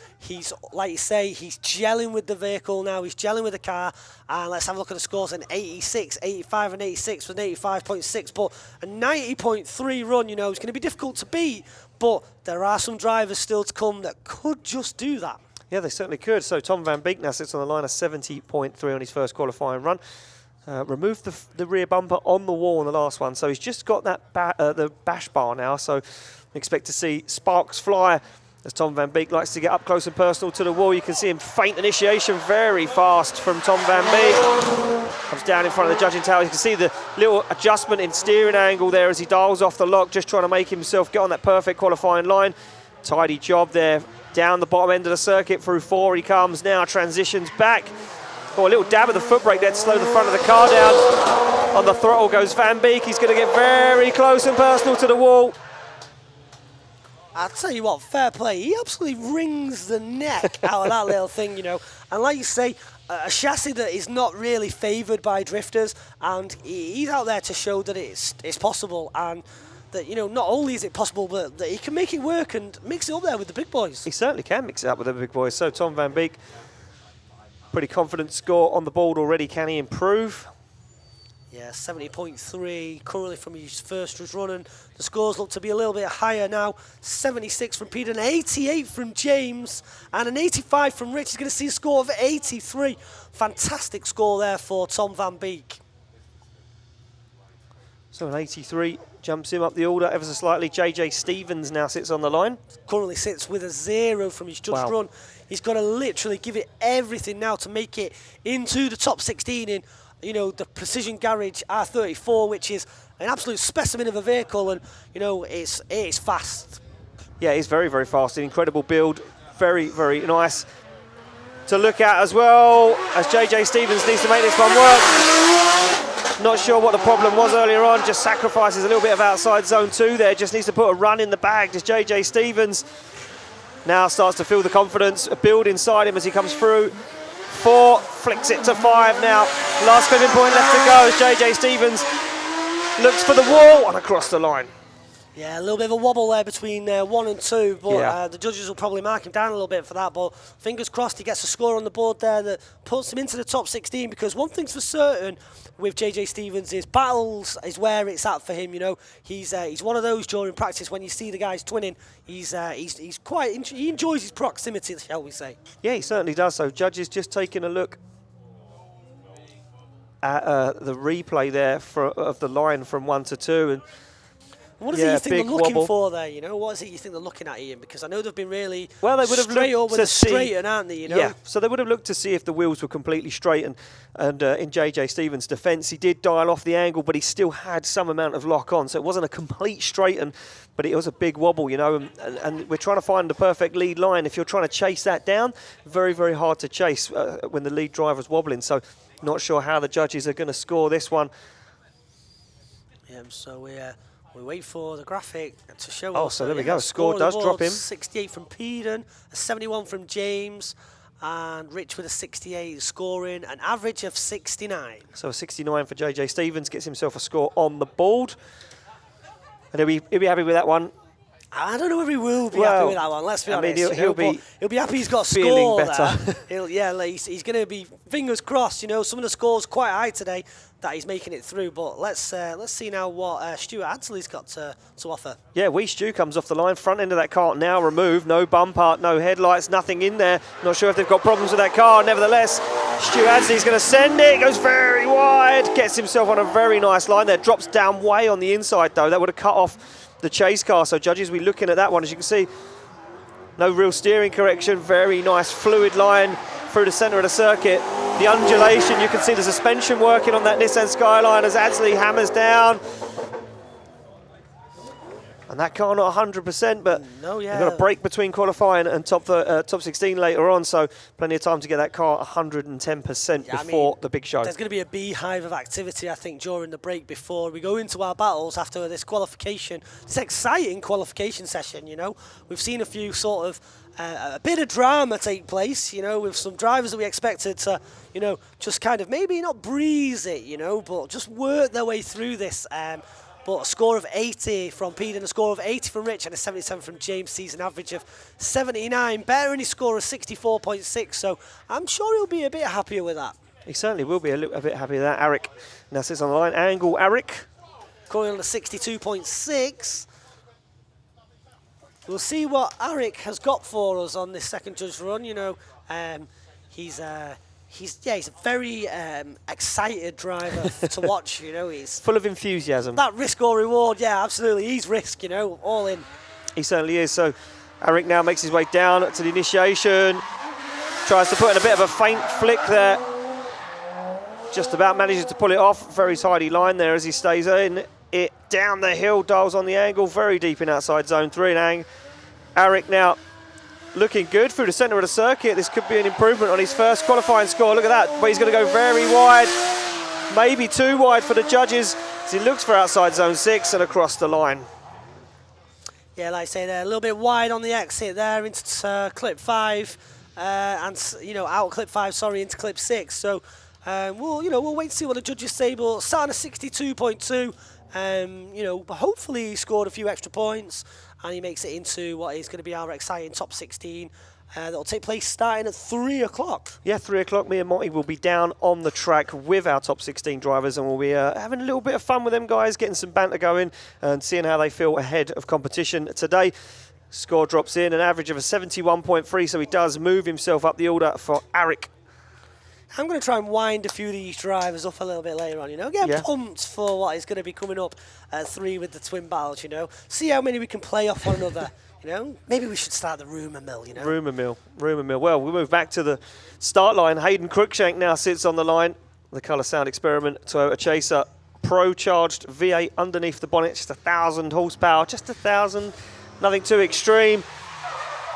like you say, he's gelling with the vehicle now. He's gelling with the car. And let's have a look at the scores. An 86, 85 and 86 with an 85.6. But a 90.3 run, you know, is going to be difficult to beat. But there are some drivers still to come that could just do that. Yeah, they certainly could. So Tom van Beek now sits on the line of 70.3 on his first qualifying run. Removed the rear bumper on the wall on the last one, so he's just got that the bash bar now, so expect to see sparks fly as Tom van Beek likes to get up close and personal to the wall. You can see him feint initiation very fast from Tom van Beek. Comes down in front of the judging tower. You can see the little adjustment in steering angle there as he dials off the lock, just trying to make himself get on that perfect qualifying line. Tidy job there. Down the bottom end of the circuit, through 4 he comes now, transitions back. Oh, a little dab of the foot brake there to slow the front of the car down. On the throttle goes Van Beek. He's going to get very close and personal to the wall. I'll tell you what, fair play. He absolutely wrings the neck out of that little thing, you know. And like you say, a chassis that is not really favoured by drifters, and he's out there to show that it's possible, and that, you know, not only is it possible, but that he can make it work and mix it up there with the big boys. He certainly can mix it up with the big boys. So Tom van Beek, pretty confident score on the board already. Can he improve? Yeah, 70.3 currently from his first run, and the scores look to be a little bit higher now. 76 from Peter, an 88 from James, and an 85 from Rich. He's going to see a score of 83. Fantastic score there for Tom van Beek. So an 83 jumps him up the order ever so slightly. JJ Stevens now sits on the line. Currently sits with a 0 from his judged run. He's got to literally give it everything now to make it into the top 16 in, you know, the Precision Garage R34, which is an absolute specimen of a vehicle, and, you know, it's fast. Yeah, it's very, very fast. An incredible build. Very, very nice to look at as well, as JJ Stevens needs to make this one work. Not sure what the problem was earlier on, just sacrifices a little bit of outside zone 2 there, just needs to put a run in the bag. Just JJ Stevens now starts to feel the confidence build inside him as he comes through. 4, flicks it to 5 now. Last clipping point left to go as JJ Stevens looks for the wall and across the line. Yeah, a little bit of a wobble there between 1 and 2, but the judges will probably mark him down a little bit for that, but fingers crossed he gets a score on the board there that puts him into the top 16, because one thing's for certain with JJ Stevens is battles is where it's at for him, you know. He's one of those during practice when you see the guys twinning, he enjoys his proximity, shall we say. Yeah, he certainly does. So judges just taking a look at the replay there of the line from 1 to 2, and what is it you think they're looking for there, you know? What is it you think they're looking at, Ian? Because I know they've been really they would have straight up with a straighten, aren't they, you know? Yeah, so they would have looked to see if the wheels were completely straight, and in JJ Stevens' defence, he did dial off the angle, but he still had some amount of lock on, so it wasn't a complete straighten, but it was a big wobble, you know, and we're trying to find the perfect lead line. If you're trying to chase that down, very, very hard to chase when the lead driver's wobbling, so not sure how the judges are going to score this one. Yeah, so we wait for the graphic to show us. Oh, so there we go. Score does drop him. 68 from Peden, a 71 from James, and Rich with a 68, scoring an average of 69. So a 69 for JJ Stevens, gets himself a score on the board. And he'll be happy with that one. I don't know if he will be happy with that one, let's be honest. He'll be happy he's got a score there. He's going to be, fingers crossed, you know, some of the scores quite high today that he's making it through. But let's see now what Stuart Adsley's got to offer. Yeah, Stu comes off the line, front end of that car now removed, no bumper, no headlights, nothing in there. Not sure if they've got problems with that car. Nevertheless, Stuart Adsley's going to send it, goes very wide, gets himself on a very nice line there, drops down way on the inside though. That would have cut off the chase car, so judges will be looking at that one. As you can see, no real steering correction, very nice fluid line through the centre of the circuit. The undulation, you can see the suspension working on that Nissan Skyline as Adsley hammers down. And that car not 100%, but they've got a break between qualifying and top 16 later on, so plenty of time to get that car 110% before the big show. There's going to be a beehive of activity, I think, during the break before we go into our battles after this qualification. It's an exciting qualification session, you know. We've seen a few sort of a bit of drama take place, with some drivers that we expected to, just kind of maybe not breeze it, but just work their way through this. But a score of 80 from Pete and a score of 80 from Rich and a 77 from James sees an average of 79, better than his score of 64.6, so I'm sure he'll be a bit happier with that. He certainly will be a bit happy with that. Eric now sits on the line. Angle, Eric. Going on to 62.6. We'll see what Eric has got for us on this second judge run. He's a very excited driver to watch. He's full of enthusiasm. That risk or reward, yeah, absolutely. He's risk, all in. He certainly is. So Eric now makes his way down to the initiation. Tries to put in a bit of a feint flick there. Just about manages to pull it off. Very tidy line there as he stays in it down the hill, dials on the angle, very deep in outside zone 3. And Eric now looking good through the centre of the circuit. This could be an improvement on his first qualifying score. Look at that, but he's going to go very wide, maybe too wide for the judges as he looks for outside zone 6 and across the line. Yeah, like I say, they're a little bit wide on the exit there into clip 5, and out clip 5, sorry, into clip 6. So we'll wait to see what the judges say. But starting at 62.2. Hopefully he scored a few extra points and he makes it into what is going to be our exciting top 16 that'll take place starting at 3 o'clock. Yeah, 3 o'clock. Me and Monty will be down on the track with our top 16 drivers and we'll be having a little bit of fun with them guys, getting some banter going and seeing how they feel ahead of competition today. Score drops in, an average of a 71.3, so he does move himself up the order for Eric. I'm going to try and wind a few of these drivers up a little bit later on, get pumped for what is going to be coming up at 3 with the twin battles, See how many we can play off one another, Maybe we should start the rumour mill, Rumour mill. Well, we'll move back to the start line. Hayden Cruikshank now sits on the line. The Colour Sound Experiment Toyota Chaser Pro charged V8 underneath the bonnet, just 1,000 horsepower, just 1,000, nothing too extreme.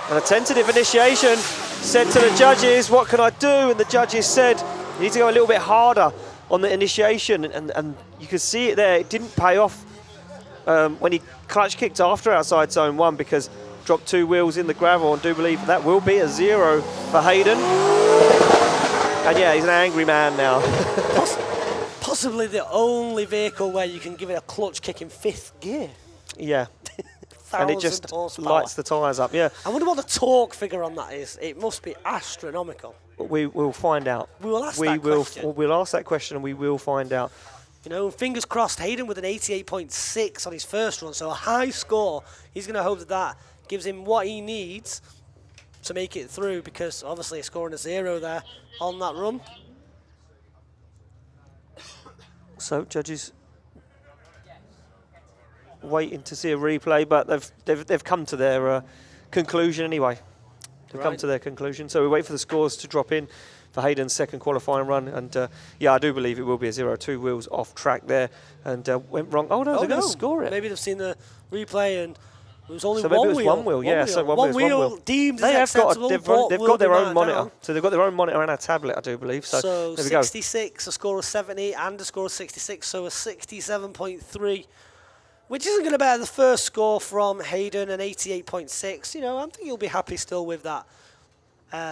And a tentative initiation said to the judges, what can I do? And the judges said, you need to go a little bit harder on the initiation. And you can see it there, it didn't pay off when he clutch kicked after outside zone 1 because dropped 2 wheels in the gravel, and do believe that will be a 0 for Hayden. And yeah, he's an angry man now. Possibly the only vehicle where you can give it a clutch kick in 5th gear. Yeah. And it just lights the tyres up, yeah. I wonder what the torque figure on that is. It must be astronomical. We will find out. We will ask that question. We'll ask that question and we will find out. Fingers crossed, Hayden with an 88.6 on his first run, so a high score. He's going to hope that gives him what he needs to make it through, because obviously scoring a 0 there on that run. So, judges waiting to see a replay, but they've come to their conclusion anyway. They've come to their conclusion. So we wait for the scores to drop in for Hayden's second qualifying run. And yeah, I do believe it will be a 0. 2 wheels off track there and went wrong. Oh no, they're going to score it. Maybe they've seen the replay and it was only so one maybe it was one wheel. Yeah, so one wheel deemed they as acceptable. They've got their own monitor. Down. So they've got their own monitor and a tablet, I do believe. So there we 66, a score of 70 and a score of 66, so a 67.3. Which isn't going to better the first score from Hayden, an 88.6. I think he'll be happy still with that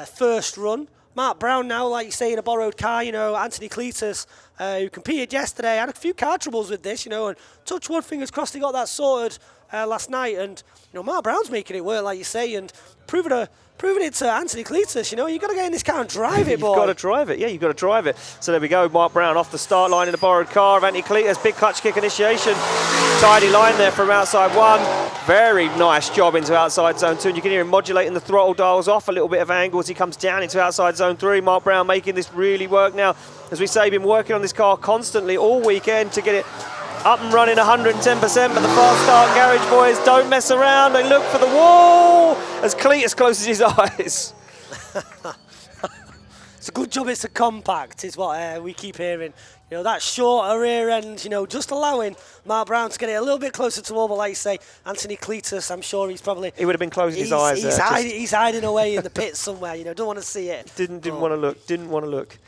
first run. Mark Brown now, like you say, in a borrowed car. Anthony Cletus, who competed yesterday, had a few car troubles with this, and touch wood, fingers crossed he got that sorted last night. And, Mark Brown's making it work, like you say, and proving it to Anthony Cletus. You've got to get in this car and drive it, boy. You've got to drive it. Yeah, you've got to drive it. So there we go. Mark Brown off the start line in a borrowed car of Anthony Cletus. Big clutch kick initiation. Tidy line there from outside 1. Very nice job into outside zone 2. And you can hear him modulating the throttle dials off a little bit of angle as he comes down into outside zone 3. Mark Brown making this really work now. As we say, been working on this car constantly all weekend to get it up and running 110%, but the fast start garage boys don't mess around. They look for the wall as Cletus closes his eyes. It's a good job it's a compact, is what we keep hearing. That shorter rear end, just allowing Mark Brown to get it a little bit closer to wall, but like you say, Anthony Cletus, I'm sure he's probably... He would have been closing his eyes he's hiding away in the pits somewhere, don't want to see it. Didn't want to look.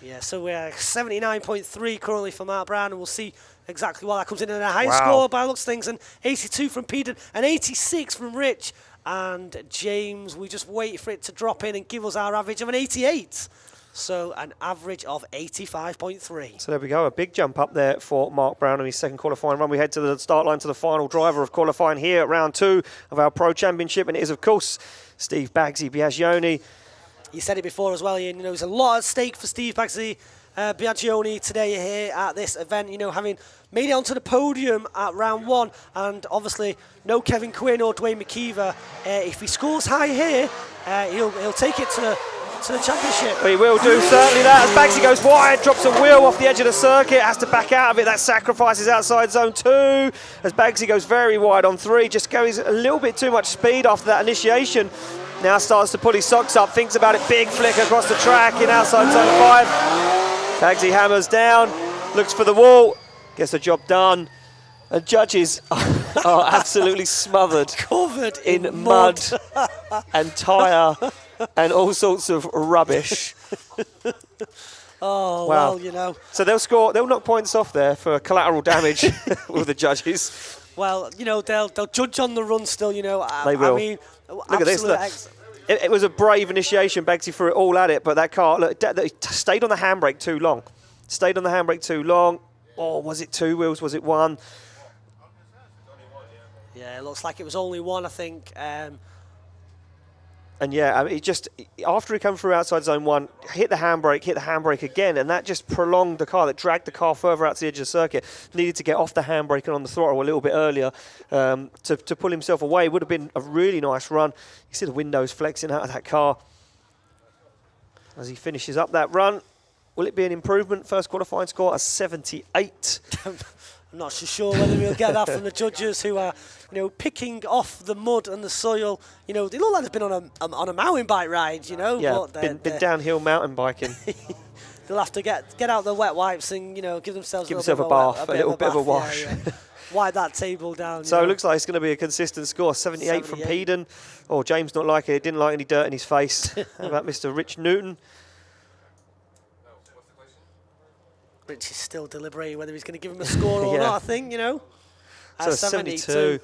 Yeah, so we're 79.3 currently for Mark Brown, and we'll see exactly what that comes in. And a high score by looks things, and 82 from Pete, and 86 from Rich. and James, we just wait for it to drop in and give us our average of an 88. So an average of 85.3. So there we go, a big jump up there for Mark Brown in his second qualifying run. We head to the start line to the final driver of qualifying here at round 2 of our Pro Championship, and it is, of course, Steve Baggsy Biagioni. You said it before as well, Ian. You know, there's a lot at stake for Steve Baggsy Biagioni today here at this event. You know, having made it onto the podium at round 1, and obviously no Kevin Quinn or Dwayne McKeever. If he scores high here, he'll take it to the championship. He will do, certainly that. As Baggsy goes wide, drops a wheel off the edge of the circuit, has to back out of it. That sacrifices outside zone 2. As Baggsy goes very wide on 3, just goes a little bit too much speed after that initiation. Now starts to pull his socks up, thinks about it, big flick across the track in outside zone 5. Baggsy hammers down, looks for the wall, gets the job done. And judges are absolutely smothered. Covered in mud. And tyre and all sorts of rubbish. Oh, wow. well, you know. So they'll knock points off there for collateral damage with the judges. Well, you know, they'll judge on the run still, you know. They will. I mean, look at this. It was a brave initiation. Baggsy threw it all at it, but that car stayed on the handbrake too long. Stayed on the handbrake too long. Or was it 2 wheels? Was it 1? Yeah, it looks like it was only 1, I think. And yeah, I mean, after he came through outside zone 1, hit the handbrake again, and that just prolonged the car, that dragged the car further out to the edge of the circuit. Needed to get off the handbrake and on the throttle a little bit earlier to pull himself away. Would have been a really nice run. You see the windows flexing out of that car as he finishes up that run. Will it be an improvement? First qualifying score, a 78. I'm not so sure whether we'll get that from the judges who are, you know, picking off the mud and the soil. You know, they look like they've been on a mountain bike ride, you know. Yeah, but been downhill mountain biking. They'll have to get out the wet wipes and, you know, give themselves a little bit of a wash. Yeah, yeah. Wipe that table down. So it looks like it's going to be a consistent score. 78 from Peden. Oh, James not like it. Didn't like any dirt in his face. How about Mr. Rich Newton? Rich is still deliberating whether he's going to give him a score or not, I think, you know. So 72.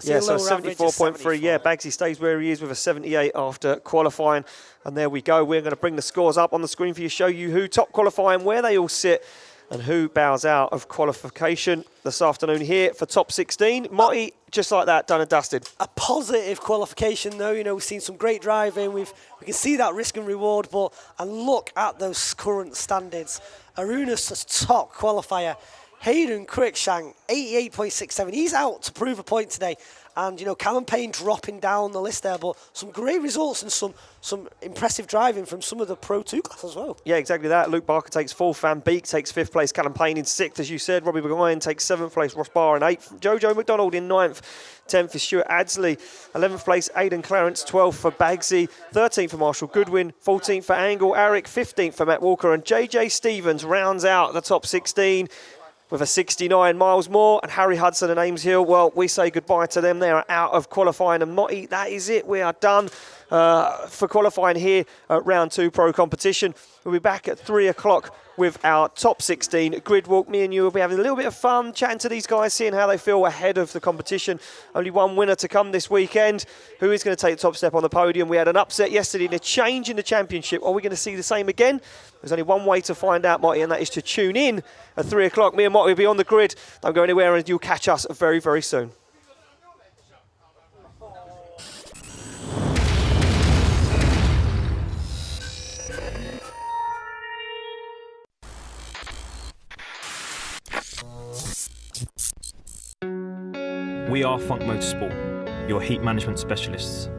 Yeah, so 74.3. Yeah, Baggsy stays where he is with a 78 after qualifying. And there we go. We're going to bring the scores up on the screen for you, show you who top qualifying, where they all sit, and who bows out of qualification this afternoon here for top 16. Motty, just like that, done and dusted. A positive qualification, though. You know, we've seen some great driving. We can see that risk and reward, and look at those current standings. Arunas, top qualifier. Hayden Cruikshank, 88.67. He's out to prove a point today. And, you know, Callum Payne dropping down the list there, but some great results and some impressive driving from some of the Pro 2 class as well. Yeah, exactly that. Luke Barker takes 4th, Van Beek takes 5th place, Callum Payne in 6th, as you said. Robbie Maguire takes 7th place, Ross Barr in 8th, Jojo McDonald in 9th, 10th is Stuart Adsley, 11th place, Aidan Clarence, 12th for Baggsy, 13th for Marshall Goodwin, 14th for Angle Arick, 15th for Matt Walker, and JJ Stevens rounds out the top 16. With a 69, Miles Moore and Harry Hudson and Ames Hill. Well, we say goodbye to them. They are out of qualifying. And Motty, that is it. We are done for qualifying here at round 2 pro competition. We'll be back at 3 o'clock with our top 16 grid walk. Me and you will be having a little bit of fun chatting to these guys, seeing how they feel ahead of the competition. Only one winner to come this weekend. Who is going to take the top step on the podium? We had an upset yesterday and a change in the championship. Are we going to see the same again? There's only one way to find out, Motty, and that is to tune in at 3 o'clock. Me and Motty will be on the grid. Don't go anywhere, and you'll catch us very, very soon. We are Funk Motorsport, your heat management specialists.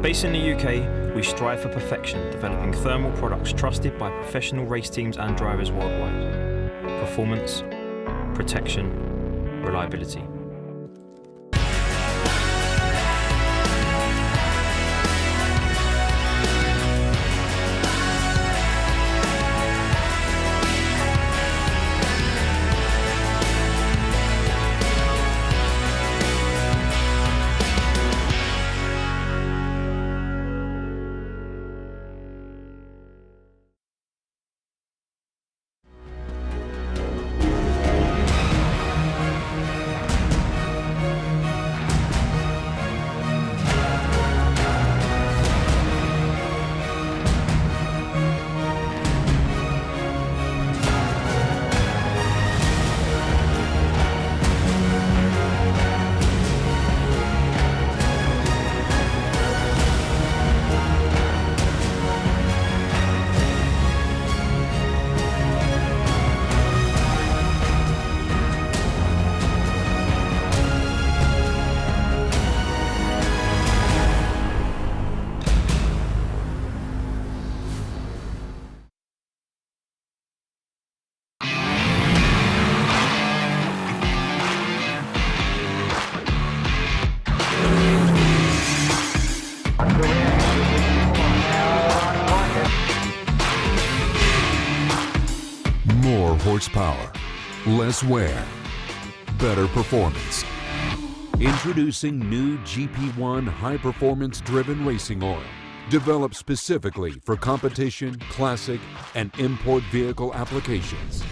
Based in the UK, we strive for perfection, developing thermal products trusted by professional race teams and drivers worldwide. Performance, protection, reliability. horsepower, less wear, better performance. Introducing new GP1 high-performance driven racing oil, developed specifically for competition, classic, and import vehicle applications.